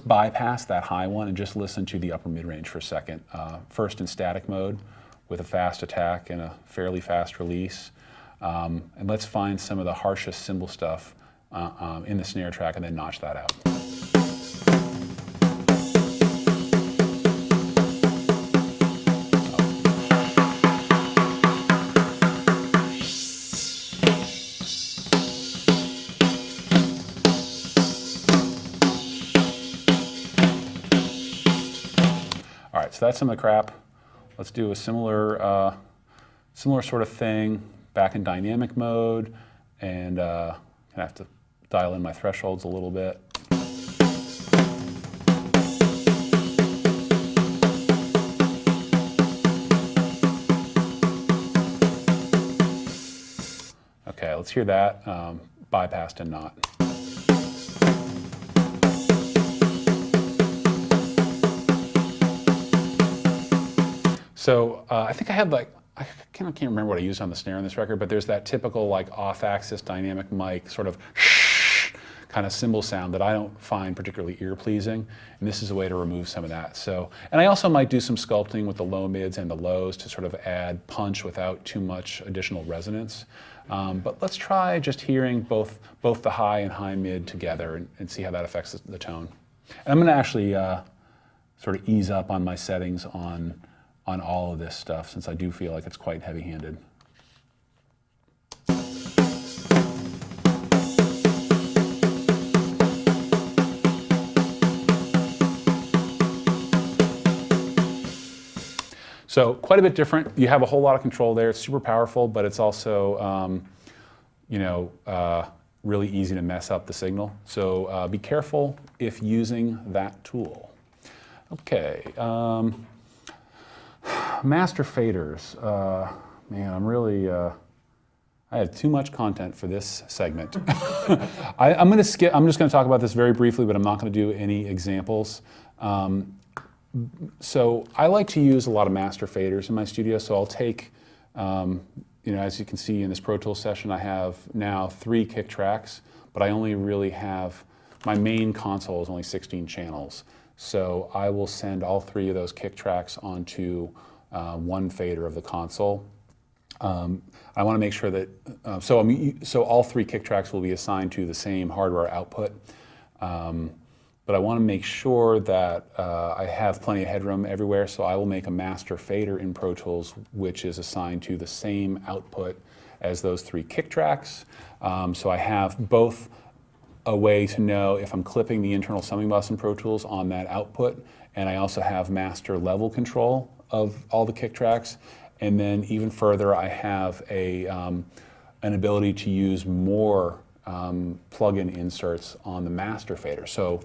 bypass that high one and just listen to the upper mid-range for a second. First in static mode with a fast attack and a fairly fast release. And let's find some of the harshest cymbal stuff in the snare track and then notch that out. right, so that's some of the crap. Let's do a similar sort of thing back in dynamic mode, and I have to dial in my thresholds a little bit. Okay, let's hear that bypassed and not. So I think I had I can't remember what I used on the snare on this record, but there's that typical like off-axis dynamic mic sort of kind of cymbal sound that I don't find particularly ear-pleasing, and this is a way to remove some of that. So, and I also might do some sculpting with the low mids and the lows to sort of add punch without too much additional resonance. But let's try just hearing both the high and high mid together and see how that affects the tone. And I'm going to actually sort of ease up on my settings on all of this stuff, since I do feel like it's quite heavy-handed. So quite a bit different. You have a whole lot of control there. It's super powerful, but it's also, really easy to mess up the signal. So be careful if using that tool. Okay. Master faders. Man, I'm really, I have too much content for this segment. I'm going to skip, I'm just going to talk about this very briefly, but I'm not going to do any examples. So I like to use a lot of master faders in my studio, so I'll take, as you can see in this Pro Tools session, I have now 3 kick tracks, but I only really have, my main console is only 16 channels. So I will send all 3 of those kick tracks onto one fader of the console. I want to make sure that, so all 3 kick tracks will be assigned to the same hardware output. But I want to make sure that I have plenty of headroom everywhere, so I will make a master fader in Pro Tools which is assigned to the same output as those 3 kick tracks. So I have both a way to know if I'm clipping the internal summing bus in Pro Tools on that output, and I also have master level control of all the kick tracks. And then even further, I have an ability to use more plugin inserts on the master fader. So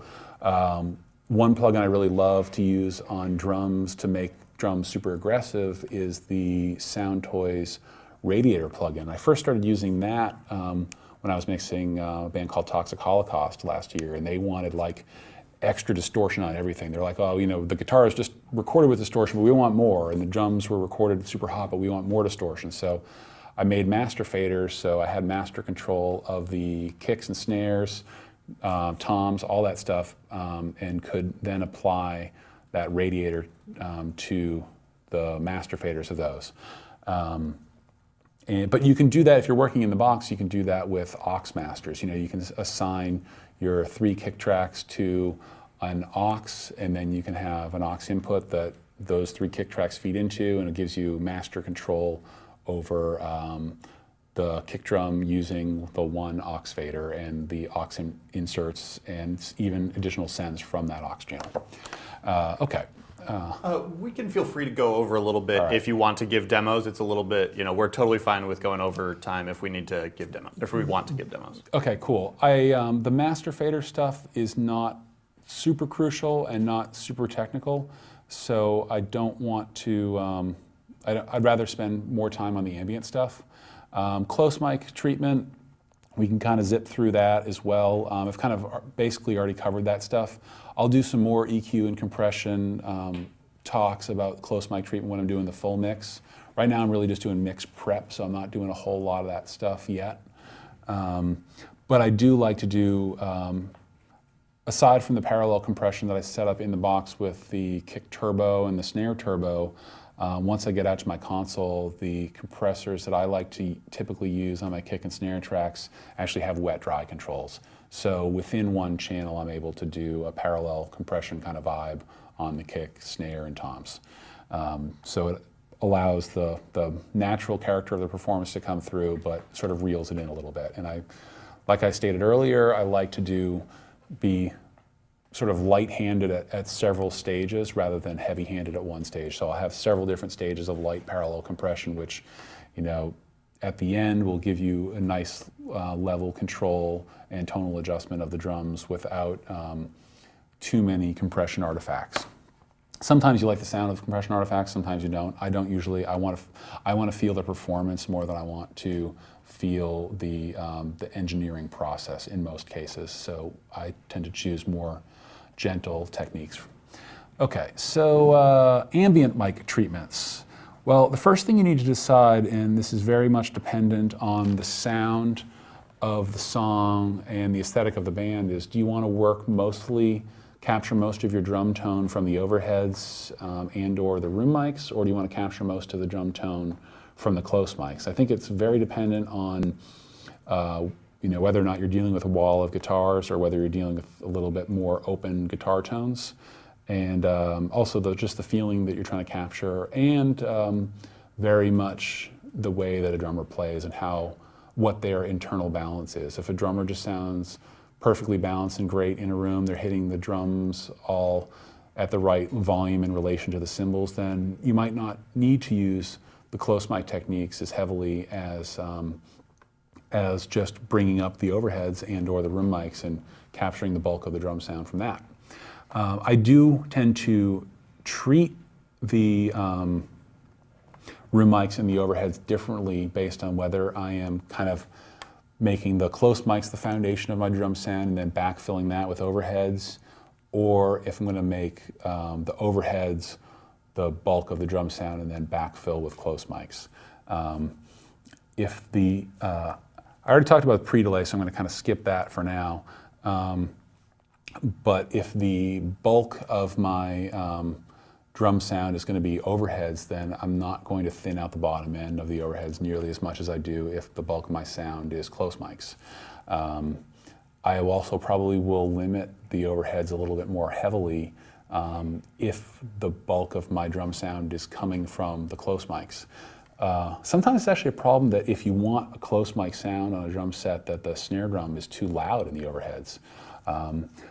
one plugin I really love to use on drums to make drums super aggressive is the Soundtoys Radiator plugin. I first started using that when I was mixing a band called Toxic Holocaust last year, and they wanted like extra distortion on everything. They're like, oh, the guitar is just recorded with distortion, but we want more, and the drums were recorded super hot, but we want more distortion. So I made master faders, so I had master control of the kicks and snares, toms, all that stuff, and could then apply that radiator to the master faders of those. But you can do that if you're working in the box. You can do that with aux masters. You can assign your 3 kick tracks to an aux, and then you can have an aux input that those 3 kick tracks feed into, and it gives you master control over the kick drum using the one aux fader and the aux inserts and even additional sends from that aux channel. Okay. We can feel free to go over a little bit if you want to give demos. It's a little bit, we're totally fine with going over time if we need to give demos, if we want to give demos. Okay, cool. The master fader stuff is not super crucial and not super technical, so I don't want to, I'd rather spend more time on the ambient stuff. Close mic treatment, we can kind of zip through that as well. I've kind of basically already covered that stuff. I'll do some more EQ and compression talks about close mic treatment when I'm doing the full mix. Right now I'm really just doing mix prep, so I'm not doing a whole lot of that stuff yet. But I do like to do, aside from the parallel compression that I set up in the box with the kick turbo and the snare turbo, once I get out to my console, the compressors that I like to typically use on my kick and snare tracks actually have wet-dry controls. So within one channel, I'm able to do a parallel compression kind of vibe on the kick, snare, and toms. So it allows the natural character of the performance to come through, but sort of reels it in a little bit. And like I stated earlier, I like to be sort of light-handed at several stages rather than heavy-handed at one stage. So I'll have several different stages of light parallel compression, which, at the end will give you a nice level control and tonal adjustment of the drums without too many compression artifacts. Sometimes you like the sound of compression artifacts, sometimes you don't. I don't usually. I want to feel the performance more than I want to feel the engineering process in most cases. So I tend to choose more gentle techniques. Okay, so ambient mic treatments. Well, the first thing you need to decide, and this is very much dependent on the sound of the song and the aesthetic of the band, is do you want to capture most of your drum tone from the overheads and or the room mics, or do you want to capture most of the drum tone from the close mics? I think it's very dependent on whether or not you're dealing with a wall of guitars or whether you're dealing with a little bit more open guitar tones, and also just the feeling that you're trying to capture, and very much the way that a drummer plays and what their internal balance is. If a drummer just sounds perfectly balanced and great in a room, they're hitting the drums all at the right volume in relation to the cymbals, then you might not need to use the close mic techniques as heavily as just bringing up the overheads and or the room mics and capturing the bulk of the drum sound from that. I do tend to treat the room mics and the overheads differently based on whether I am kind of making the close mics the foundation of my drum sound and then backfilling that with overheads, or if I'm going to make the overheads the bulk of the drum sound and then backfill with close mics. I already talked about pre-delay, so I'm going to kind of skip that for now. But if the bulk of my drum sound is going to be overheads, then I'm not going to thin out the bottom end of the overheads nearly as much as I do if the bulk of my sound is close mics. I also probably will limit the overheads a little bit more heavily if the bulk of my drum sound is coming from the close mics. Sometimes it's actually a problem that if you want a close mic sound on a drum set, that the snare drum is too loud in the overheads.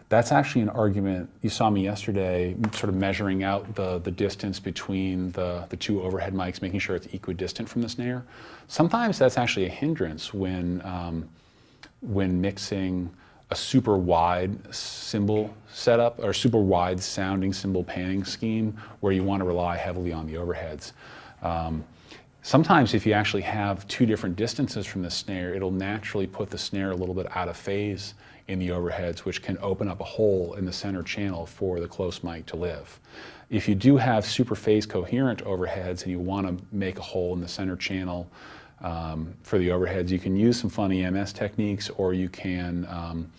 That's actually an argument. You saw me yesterday sort of measuring out the distance between the two overhead mics, making sure it's equidistant from the snare. Sometimes that's actually a hindrance when mixing a super wide cymbal setup or super wide sounding cymbal panning scheme where you want to rely heavily on the overheads. Sometimes if you actually have two different distances from the snare, it'll naturally put the snare a little bit out of phase in the overheads, which can open up a hole in the center channel for the close mic to live. If you do have super phase coherent overheads and you want to make a hole in the center channel for the overheads, you can use some fun EMS techniques, or you can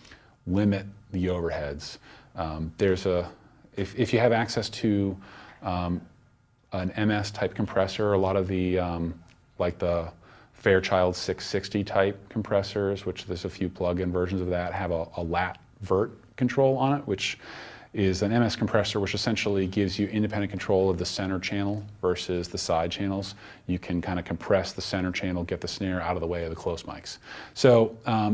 limit the overheads. If you have access to an MS type compressor, a lot of the like the Fairchild 660 type compressors, which there's a few plug-in versions of that, have a lat vert control on it, which is an MS compressor which essentially gives you independent control of the center channel versus the side channels. You can kind of compress the center channel, get the snare out of the way of the close mics. So I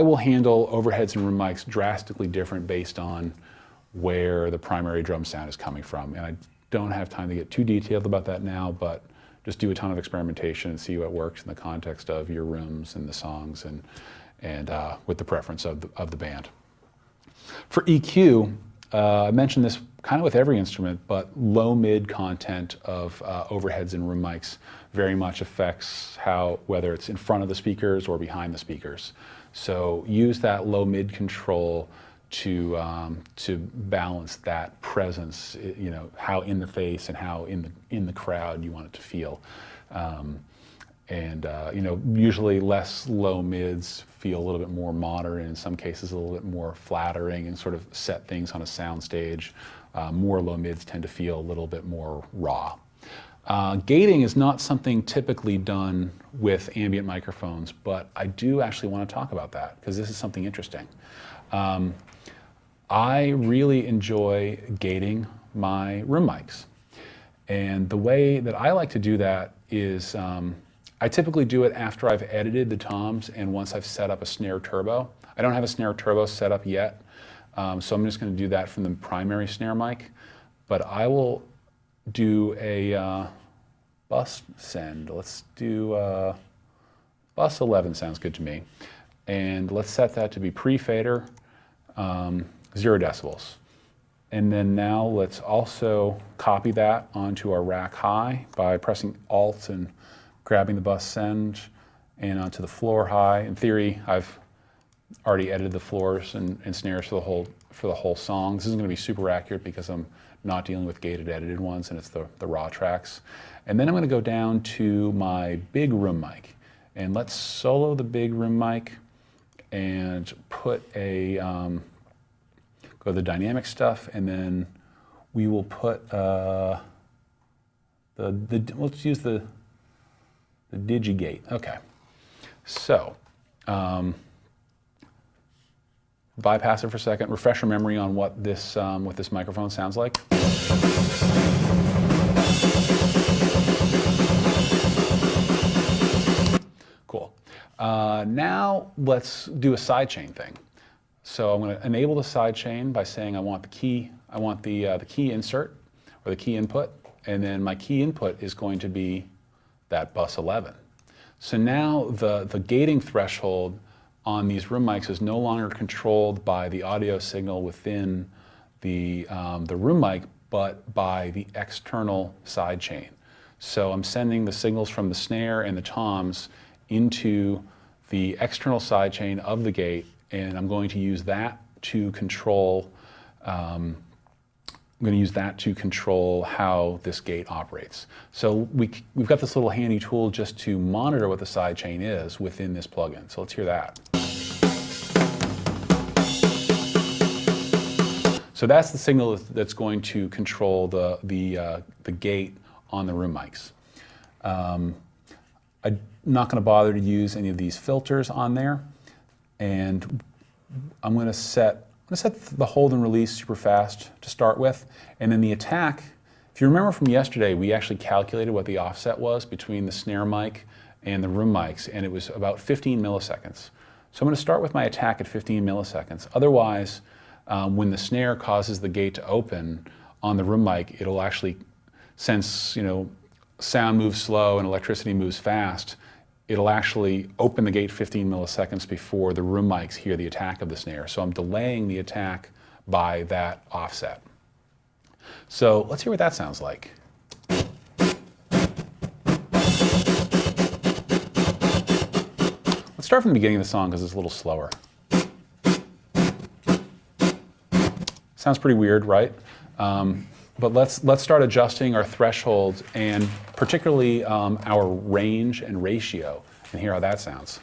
will handle overheads and room mics drastically different based on where the primary drum sound is coming from. And I don't have time to get too detailed about that now, but just do a ton of experimentation and see what works in the context of your rooms and the songs and with the preference of the band. For EQ, I mentioned this kind of with every instrument, but low-mid content of overheads and room mics very much affects whether it's in front of the speakers or behind the speakers. So use that low-mid control to balance that presence, how in the face and how in the crowd you want it to feel. Usually less low mids feel a little bit more modern, and in some cases a little bit more flattering and sort of set things on a sound stage. More low mids tend to feel a little bit more raw. Gating is not something typically done with ambient microphones, but I do actually want to talk about that because this is something interesting. I really enjoy gating my room mics. And the way that I like to do that is I typically do it after I've edited the toms and once I've set up a snare turbo. I don't have a snare turbo set up yet, So I'm just going to do that from the primary snare mic, but I will do a bus send. Let's do bus 11 sounds good to me. And let's set that to be pre-fader, 0 decibels. And then now let's also copy that onto our rack high by pressing Alt and grabbing the bus send and onto the floor high. In theory, I've already edited the floors and snares for the whole song. This isn't going to be super accurate because I'm not dealing with gated edited ones and it's the raw tracks. And then I'm going to go down to my big room mic and let's solo the big room mic and put a go to the dynamic stuff, and then we will put let's use the digigate. Okay, so bypass it for a second. Refresh your memory on what this microphone sounds like. Cool. Now let's do a sidechain thing. So I'm going to enable the sidechain by saying I want the key insert or the key input, and then my key input is going to be that bus 11. So now the gating threshold on these room mics is no longer controlled by the audio signal within the room mic, but by the external sidechain. So I'm sending the signals from the snare and the toms into the external sidechain of the gate, and I'm going to use that to control. I'm going to use that to control how this gate operates. So we've got this little handy tool just to monitor what the sidechain is within this plugin. So let's hear that. So that's the signal that's going to control the gate on the room mics. I'm not going to bother to use any of these filters on there, and I'm going to set the hold and release super fast to start with, and then the attack. If you remember from yesterday, we actually calculated what the offset was between the snare mic and the room mics, and it was about 15 milliseconds. So I'm going to start with my attack at 15 milliseconds. Otherwise, when the snare causes the gate to open on the room mic, it'll actually, since sound moves slow and electricity moves fast, it'll actually open the gate 15 milliseconds before the room mics hear the attack of the snare. So I'm delaying the attack by that offset. So let's hear what that sounds like. Let's start from the beginning of the song because it's a little slower. Sounds pretty weird, right? But let's start adjusting our thresholds and particularly our range and ratio, and hear how that sounds.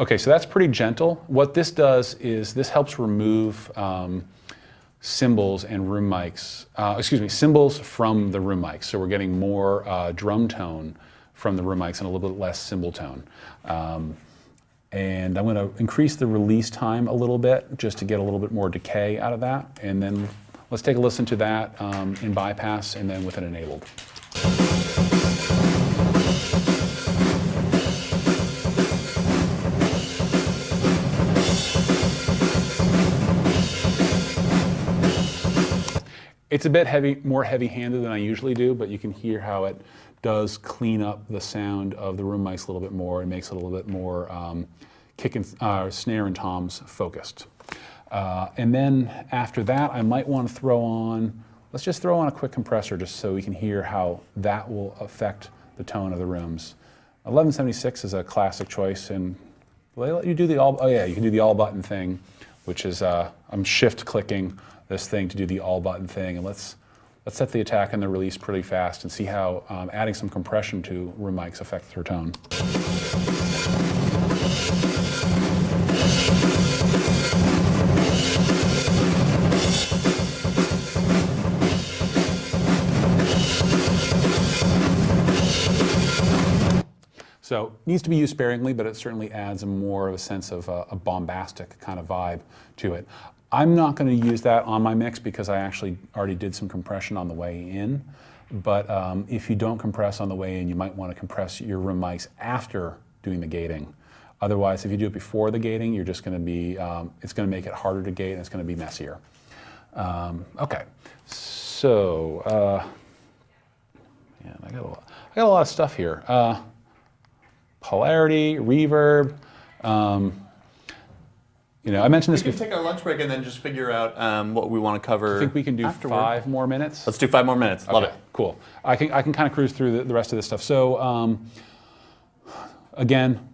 Okay, so that's pretty gentle. What this does is this helps remove cymbals and room mics, cymbals from the room mics. So we're getting more drum tone from the room mics and a little bit less cymbal tone. And I'm going to increase the release time a little bit just to get a little bit more decay out of that. And then let's take a listen to that in bypass and then with it enabled. It's a bit more heavy-handed than I usually do, but you can hear how it does clean up the sound of the room mics a little bit more and makes it a little bit more snare and toms focused. And then after that, I might want to let's just throw on a quick compressor just so we can hear how that will affect the tone of the rooms. 1176 is a classic choice, and they let you do you can do the all button thing, which is I'm shift clicking this thing to do the all button thing, and let's set the attack and the release pretty fast and see how adding some compression to room mics affects her tone. So it needs to be used sparingly, but it certainly adds more of a sense of a bombastic kind of vibe to it. I'm not going to use that on my mix because I actually already did some compression on the way in. But if you don't compress on the way in, you might want to compress your room mics after doing the gating. Otherwise, if you do it before the gating, you're just going to be, it's going to make it harder to gate and it's going to be messier. Okay, so, man, I got a lot of stuff here. Polarity, reverb. You know, I mentioned this We can before. take our lunch break and then just figure out what we want to cover. I think we can do afterward. 5 more minutes. Let's do 5 more minutes. Love Okay, it. cool. I can kind of cruise through the rest of this stuff. So again,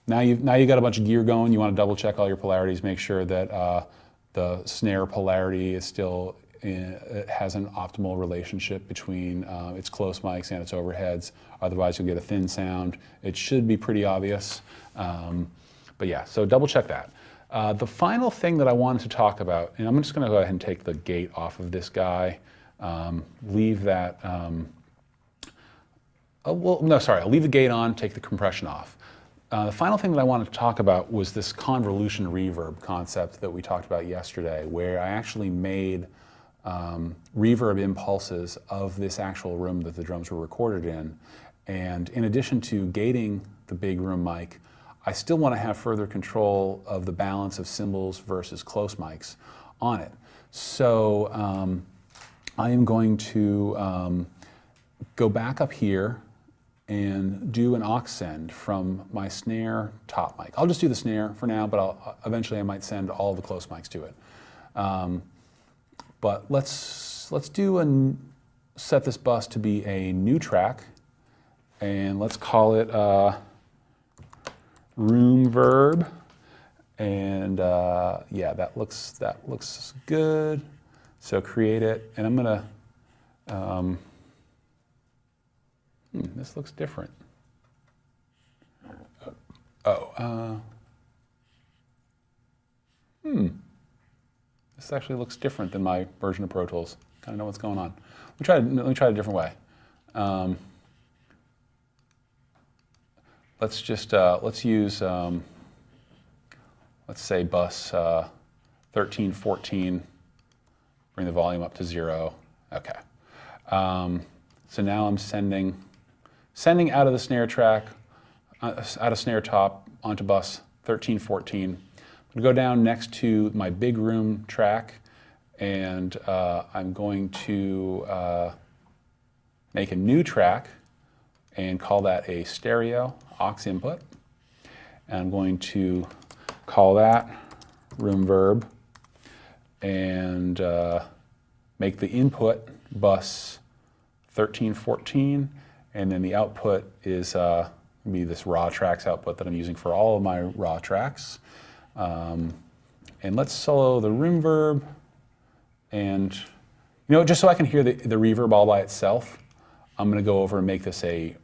now you got a bunch of gear going. You want to double check all your polarities. Make sure that the snare polarity is still it has an optimal relationship between its close mics and its overheads. Otherwise, you'll get a thin sound. It should be pretty obvious. But yeah, so double check that. The final thing that I wanted to talk about, and I'm just going to go ahead and take the gate off of this guy. Leave that. Well, no, sorry. I'll leave the gate on. Take the compression off. The final thing that I wanted to talk about was this convolution reverb concept that we talked about yesterday, where I actually made reverb impulses of this actual room that the drums were recorded in. And in addition to gating the big room mic, I still want to have further control of the balance of cymbals versus close mics on it. So I am going to go back up here and do an aux send from my snare top mic. I'll just do the snare for now, but eventually I might send all the close mics to it. But let's set this bus to be a new track, and let's call it room verb. And yeah, that looks good. So create it, and I'm gonna. This looks different. This actually looks different than my version of Pro Tools. Kind of know what's going on. Let me try it a different way. Let's just let's use let's say bus 13, 14. Bring the volume up to 0. Okay. So now I'm sending out of the snare track, out of snare top onto bus 13, 14. I'm going to go down next to my big room track, and I'm going to make a new track and call that a stereo aux input. And I'm going to call that room verb and make the input bus 13, 14, and then the output is be this raw tracks output that I'm using for all of my raw tracks. And let's solo the room verb, and just so I can hear the reverb all by itself, I'm going to go over and make this a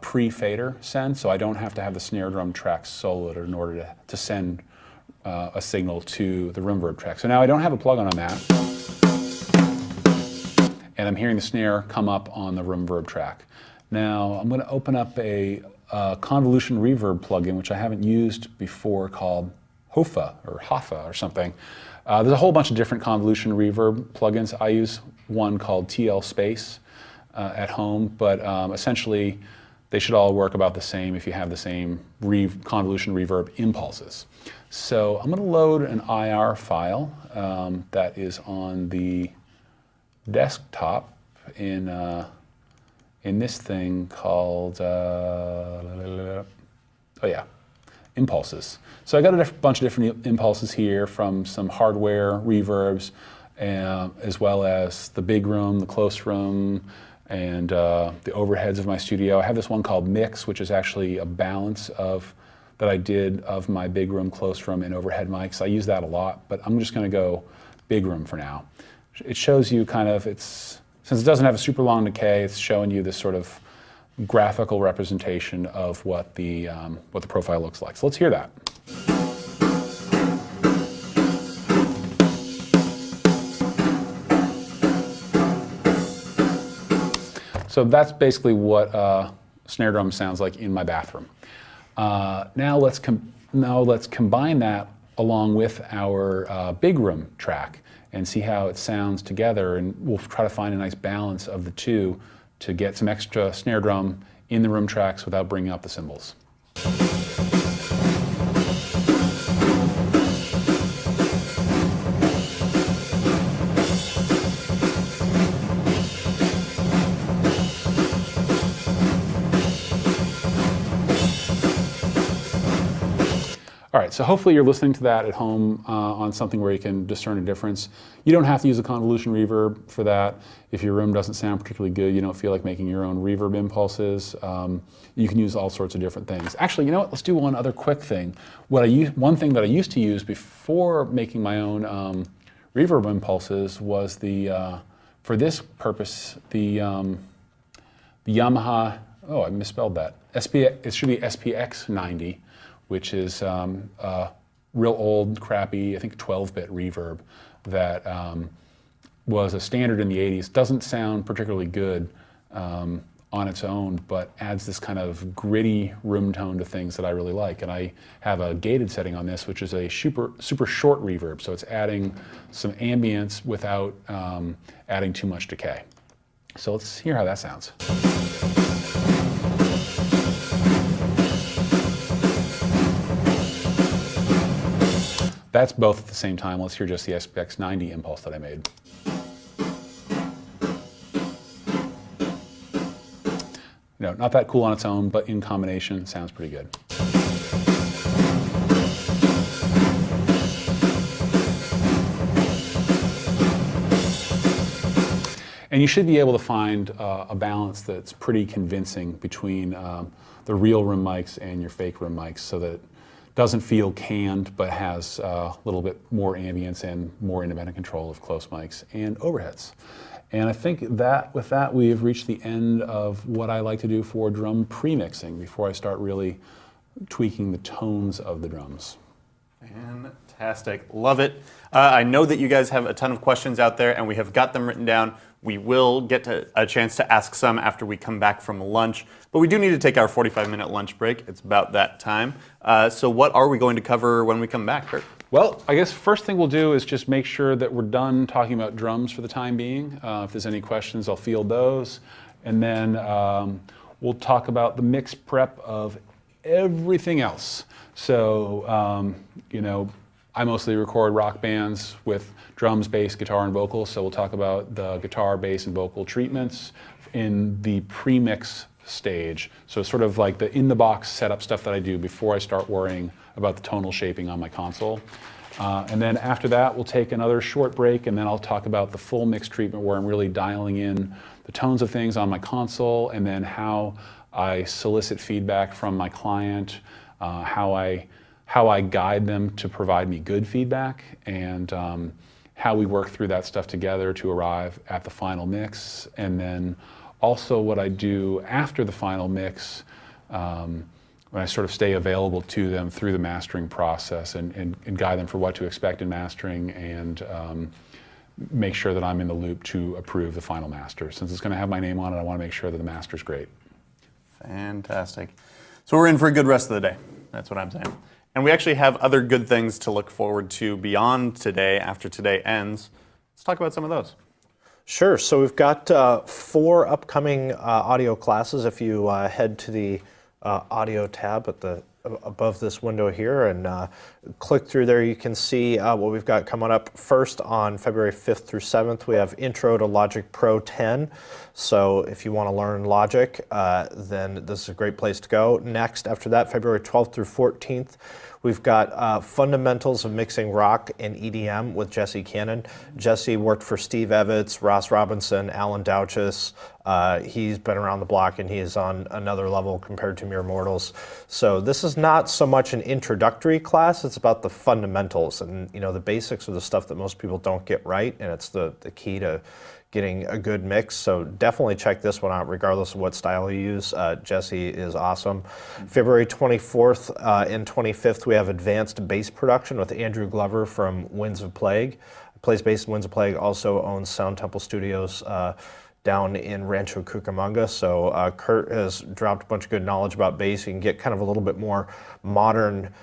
pre-fader send, so I don't have to have the snare drum track soloed in order to send a signal to the room verb track. So now I don't have a plug-in on that, and I'm hearing the snare come up on the room verb track. Now I'm going to open up a convolution reverb plugin, which I haven't used before, called Hoffa or something. There's a whole bunch of different convolution reverb plugins. I use one called TL Space at home, but essentially they should all work about the same if you have the same convolution reverb impulses. So I'm going to load an IR file that is on the desktop in this thing called impulses. So I got a bunch of different impulses here from some hardware reverbs, as well as the big room, the close room, and the overheads of my studio. I have this one called Mix, which is actually a balance that I did of my big room, close room, and overhead mics. I use that a lot, but I'm just going to go big room for now. It shows you kind of, since it doesn't have a super long decay, it's showing you this sort of graphical representation of what the profile looks like. So let's hear that. So that's basically what snare drum sounds like in my bathroom. Now let's combine that along with our big room track and see how it sounds together, and we'll try to find a nice balance of the two to get some extra snare drum in the room tracks without bringing up the cymbals. All right, so hopefully you're listening to that at home on something where you can discern a difference. You don't have to use a convolution reverb for that. If your room doesn't sound particularly good, you don't feel like making your own reverb impulses, you can use all sorts of different things. Actually, you know what? Let's do one other quick thing. One thing that I used to use before making my own reverb impulses was for this purpose, the Yamaha, oh, I misspelled that. It should be SPX 90. Which is a real old, crappy, I think 12-bit reverb that was a standard in the 80s. Doesn't sound particularly good on its own, but adds this kind of gritty room tone to things that I really like. And I have a gated setting on this, which is a super short reverb, so it's adding some ambience without adding too much decay. So let's hear how that sounds. That's both at the same time. Let's hear just the SPX 90 impulse that I made. No, not that cool on its own, but in combination, sounds pretty good. And you should be able to find a balance that's pretty convincing between the real room mics and your fake room mics, so that doesn't feel canned, but has a little bit more ambience and more independent control of close mics and overheads. And I think that with that, we have reached the end of what I like to do for drum pre-mixing before I start really tweaking the tones of the drums. Fantastic, love it. I know that you guys have a ton of questions out there, and we have got them written down. We will get a chance to ask some after we come back from lunch, but we do need to take our 45-minute lunch break. It's about that time. So what are we going to cover when we come back, Kurt? Well, I guess first thing we'll do is just make sure that we're done talking about drums for the time being. If there's any questions, I'll field those. And then we'll talk about the mix prep of everything else. So, you know, I mostly record rock bands with drums, bass, guitar, and vocals, so we'll talk about the guitar, bass, and vocal treatments in the pre-mix stage. So sort of like the in-the-box setup stuff that I do before I start worrying about the tonal shaping on my console. And then after that, we'll take another short break, and then I'll talk about the full mix treatment where I'm really dialing in the tones of things on my console, and then how I solicit feedback from my client, how I guide them to provide me good feedback, and how we work through that stuff together to arrive at the final mix. And then also what I do after the final mix, when I sort of stay available to them through the mastering process and guide them for what to expect in mastering, and make sure that I'm in the loop to approve the final master. Since it's going to have my name on it, I want to make sure that the master's great. Fantastic. So we're in for a good rest of the day. That's what I'm saying. And we actually have other good things to look forward to beyond today, after today ends. Let's talk about some of those. Sure. So we've got 4 upcoming audio classes. If you head to the audio tab at the above this window here and click through there, you can see what we've got coming up. First, on February 5th through 7th, we have Intro to Logic Pro 10. So if you want to learn Logic, then this is a great place to go. Next, after that, February 12th through 14th, we've got Fundamentals of Mixing Rock and EDM with Jesse Cannon. Jesse worked for Steve Evans, Ross Robinson, Alan Douches. He's been around the block, and he is on another level compared to mere mortals. So this is not so much an introductory class, it's about the fundamentals and, you know, the basics of the stuff that most people don't get right, and it's the key to getting a good mix. So definitely check this one out regardless of what style you use. Jesse is awesome. February 24th and 25th, we have Advanced Bass Production with Andrew Glover from Winds of Plague. Plays bass in Winds of Plague, also owns Sound Temple Studios down in Rancho Cucamonga. So Kurt has dropped a bunch of good knowledge about bass. You can get kind of a little bit more modern,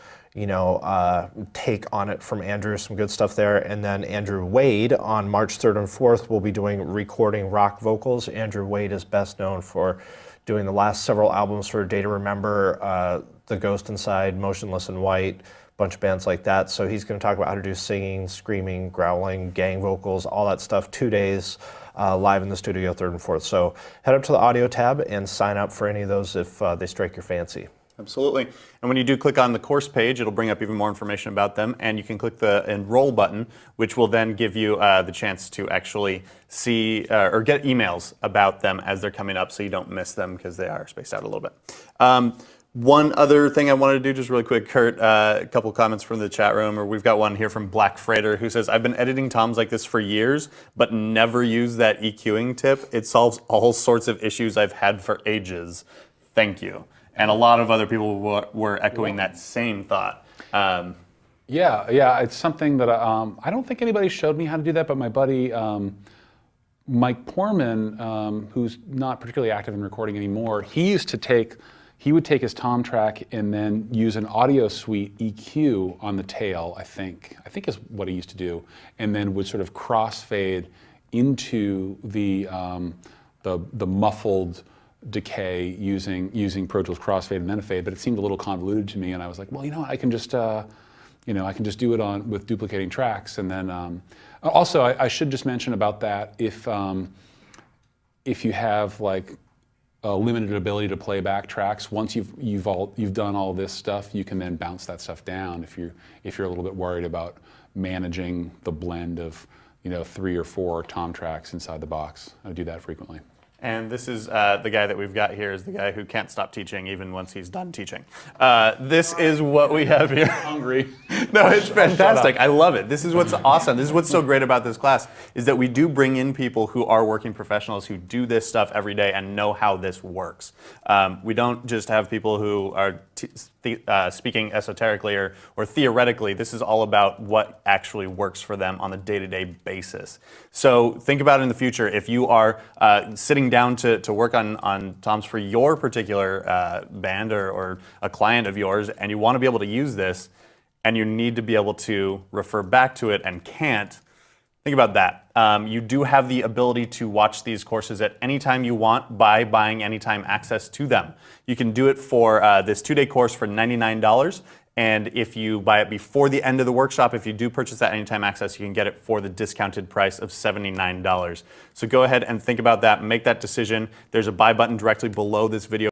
take on it from Andrew, some good stuff there. And then Andrew Wade on March 3rd and 4th will be recording rock vocals. Andrew Wade is best known for doing the last several albums for Day to Remember, The Ghost Inside, Motionless in White, bunch of bands like that. So he's going to talk about how to do singing, screaming, growling, gang vocals, all that stuff, 2 days live in the studio, 3rd and 4th. So head up to the audio tab and sign up for any of those if they strike your fancy. Absolutely. And when you do click on the course page, it'll bring up even more information about them, and you can click the enroll button, which will then give you the chance to actually see or get emails about them as they're coming up, so you don't miss them because they are spaced out a little bit. One other thing I wanted to do just really quick, Kurt, a couple comments from the chat room, or we've got one here from Black Freighter who says, I've been editing toms like this for years, but never used that EQing tip. It solves all sorts of issues I've had for ages. Thank you. And a lot of other people were echoing that same thought. Yeah, it's something that I don't think anybody showed me how to do that, but my buddy Mike Poorman, who's not particularly active in recording anymore, he would take his tom track and then use an audio suite EQ on the tail, I think is what he used to do, and then would sort of crossfade into the muffled decay using Pro Tools crossfade and then a fade, but it seemed a little convoluted to me, and I was like, well, I can just do it with duplicating tracks, and then also I should just mention about that if you have like a limited ability to play back tracks, once you've done all this stuff, you can then bounce that stuff down if you're a little bit worried about managing the blend of 3 or 4 tom tracks inside the box. I do that frequently. And this is the guy that we've got here is the guy who can't stop teaching even once he's done teaching. This is what we have here. Hungry. No, it's fantastic. I love it. This is what's awesome. This is what's so great about this class is that we do bring in people who are working professionals who do this stuff every day and know how this works. We don't just have people who are speaking esoterically or theoretically. This is all about what actually works for them on a day-to-day basis. So think about it in the future. If you are sitting down to work on toms for your particular band or a client of yours, and you want to be able to use this, and you need to be able to refer back to it and can't, think about that. You do have the ability to watch these courses at any time you want by buying anytime access to them. You can do it for this 2-day course for $99. And if you buy it before the end of the workshop, if you do purchase that anytime access, you can get it for the discounted price of $79. So go ahead and think about that, make that decision. There's a buy button directly below this video.